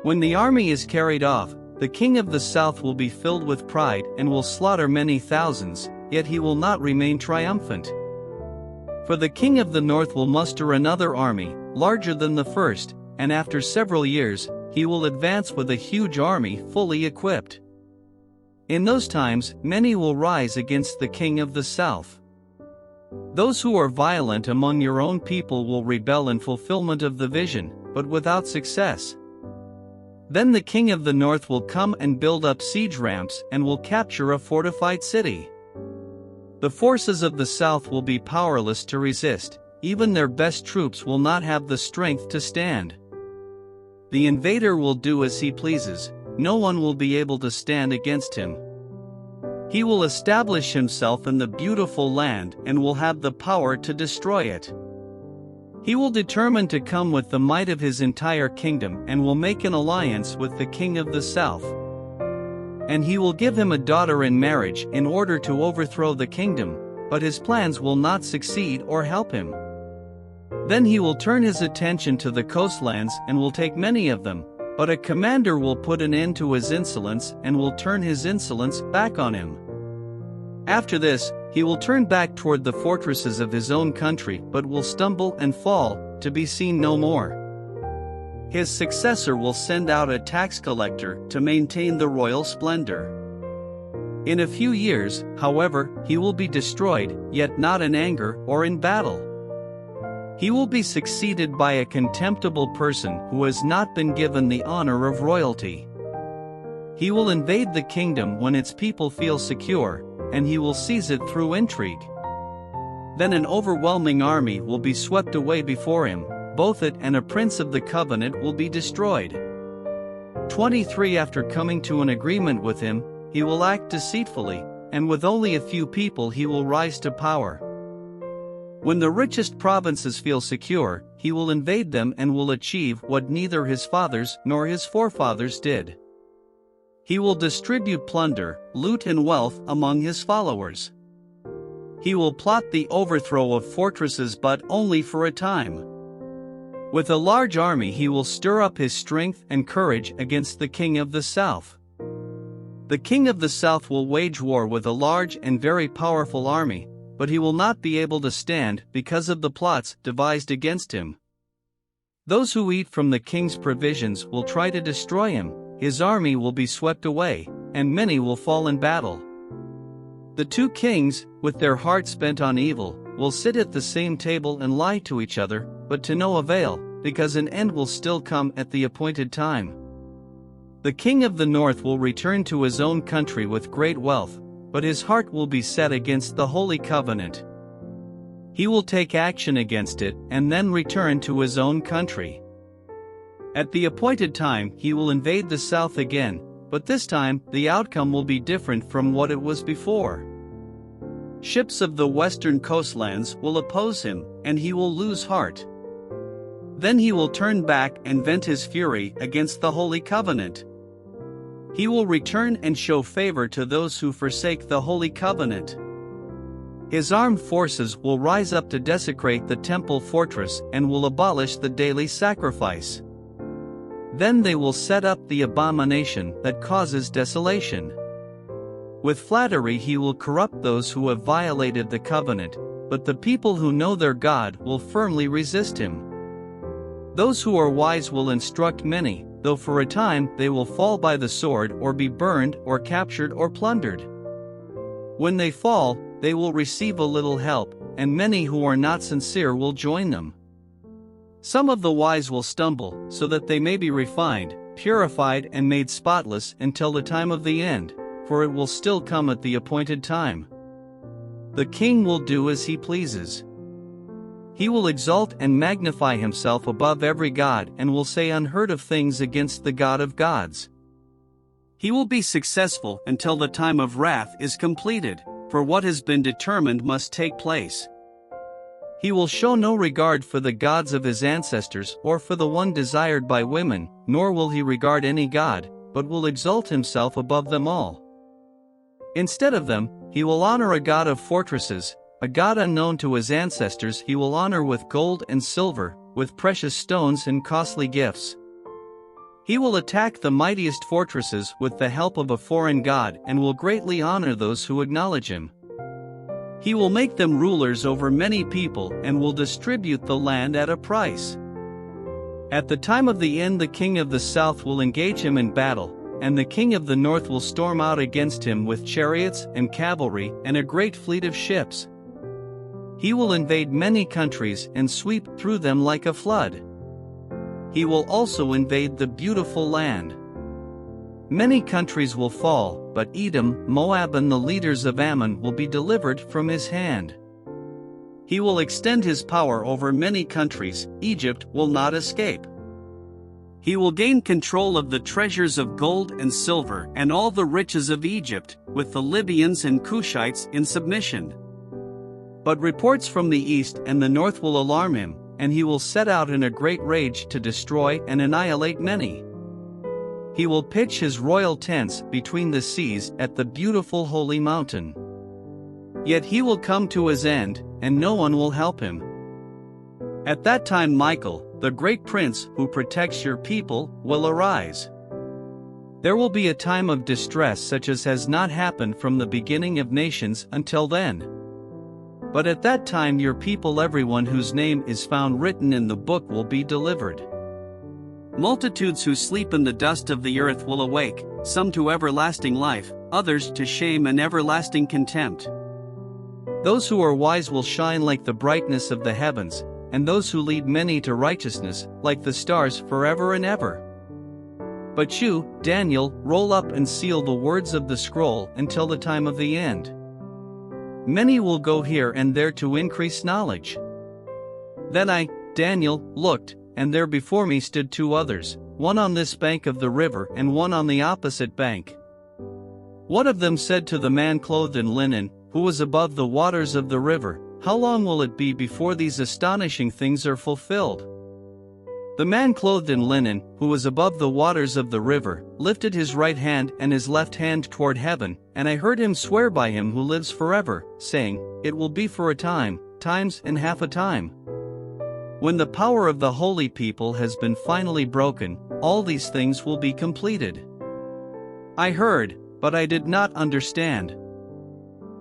When the army is carried off, the king of the south will be filled with pride and will slaughter many thousands, yet he will not remain triumphant. For the king of the north will muster another army, larger than the first, and after several years, he will advance with a huge army fully equipped. In those times, many will rise against the king of the south. Those who are violent among your own people will rebel in fulfillment of the vision, but without success. Then the king of the north will come and build up siege ramps and will capture a fortified city. The forces of the south will be powerless to resist, even their best troops will not have the strength to stand. The invader will do as he pleases, no one will be able to stand against him. He will establish himself in the beautiful land and will have the power to destroy it. He will determine to come with the might of his entire kingdom and will make an alliance with the king of the south. And he will give him a daughter in marriage in order to overthrow the kingdom, but his plans will not succeed or help him. Then he will turn his attention to the coastlands and will take many of them, but a commander will put an end to his insolence and will turn his insolence back on him. After this, he will turn back toward the fortresses of his own country but will stumble and fall, to be seen no more. His successor will send out a tax collector to maintain the royal splendor. In a few years, however, he will be destroyed, yet not in anger or in battle. He will be succeeded by a contemptible person who has not been given the honor of royalty. He will invade the kingdom when its people feel secure, and he will seize it through intrigue. Then an overwhelming army will be swept away before him, both it and a prince of the covenant will be destroyed. 23 After coming to an agreement with him, he will act deceitfully, and with only a few people he will rise to power. When the richest provinces feel secure, he will invade them and will achieve what neither his fathers nor his forefathers did. He will distribute plunder, loot and wealth among his followers. He will plot the overthrow of fortresses but only for a time. With a large army he will stir up his strength and courage against the king of the south. The king of the south will wage war with a large and very powerful army, but he will not be able to stand because of the plots devised against him. Those who eat from the king's provisions will try to destroy him, his army will be swept away, and many will fall in battle. The two kings, with their hearts bent on evil, will sit at the same table and lie to each other, but to no avail, because an end will still come at the appointed time. The king of the north will return to his own country with great wealth, but his heart will be set against the holy covenant. He will take action against it and then return to his own country. At the appointed time he will invade the south again, but this time the outcome will be different from what it was before. Ships of the western coastlands will oppose him, and he will lose heart. Then he will turn back and vent his fury against the holy covenant. He will return and show favor to those who forsake the holy covenant. His armed forces will rise up to desecrate the temple fortress and will abolish the daily sacrifice. Then they will set up the abomination that causes desolation. With flattery he will corrupt those who have violated the covenant, but the people who know their God will firmly resist him. Those who are wise will instruct many, though for a time they will fall by the sword or be burned or captured or plundered. When they fall, they will receive a little help, and many who are not sincere will join them. Some of the wise will stumble, so that they may be refined, purified and made spotless until the time of the end, for it will still come at the appointed time. the king will do as he pleases. He will exalt and magnify himself above every god and will say unheard of things against the God of gods. He will be successful until the time of wrath is completed, for what has been determined must take place. He will show no regard for the gods of his ancestors or for the one desired by women, nor will he regard any god, but will exalt himself above them all. Instead of them, he will honor a god of fortresses, a god unknown to his ancestors he will honor with gold and silver, with precious stones and costly gifts. He will attack the mightiest fortresses with the help of a foreign god and will greatly honor those who acknowledge him. He will make them rulers over many people and will distribute the land at a price. At the time of the end the king of the south will engage him in battle, and the king of the north will storm out against him with chariots and cavalry and a great fleet of ships. He will invade many countries and sweep through them like a flood. He will also invade the beautiful land. Many countries will fall, but Edom, Moab and the leaders of Ammon will be delivered from his hand. He will extend his power over many countries, Egypt will not escape. He will gain control of the treasures of gold and silver and all the riches of Egypt, with the Libyans and Cushites in submission. But reports from the east and the north will alarm him, and he will set out in a great rage to destroy and annihilate many. He will pitch his royal tents between the seas at the beautiful holy mountain. Yet he will come to his end, and no one will help him. At that time Michael, the great prince who protects your people, will arise. There will be a time of distress such as has not happened from the beginning of nations until then. But at that time your people, everyone whose name is found written in the book, will be delivered. Multitudes who sleep in the dust of the earth will awake, some to everlasting life, others to shame and everlasting contempt. Those who are wise will shine like the brightness of the heavens, and those who lead many to righteousness, like the stars forever and ever. But you, Daniel, roll up and seal the words of the scroll until the time of the end. Many will go here and there to increase knowledge. Then I, Daniel, looked, and there before me stood two others, one on this bank of the river and one on the opposite bank. One of them said to the man clothed in linen, who was above the waters of the river, "How long will it be before these astonishing things are fulfilled?" The man clothed in linen, who was above the waters of the river, lifted his right hand and his left hand toward heaven, and I heard him swear by him who lives forever, saying, "It will be for a time, times and half a time. When the power of the holy people has been finally broken, all these things will be completed." I heard, but I did not understand.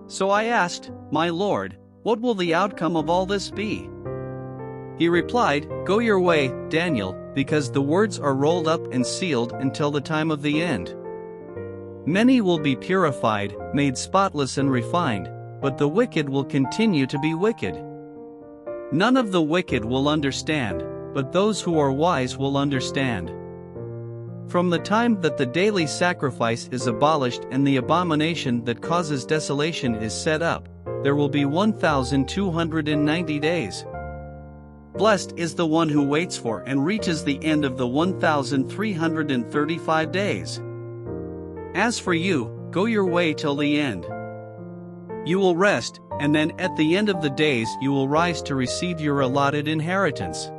So I asked, "My Lord, what will the outcome of all this be?" He replied, "Go your way, Daniel, because the words are rolled up and sealed until the time of the end. Many will be purified, made spotless and refined, but the wicked will continue to be wicked. None of the wicked will understand, but those who are wise will understand. From the time that the daily sacrifice is abolished and the abomination that causes desolation is set up, there will be 1,290 days. Blessed is the one who waits for and reaches the end of the 1,335 days. As for you, go your way till the end. You will rest, and then at the end of the days you will rise to receive your allotted inheritance.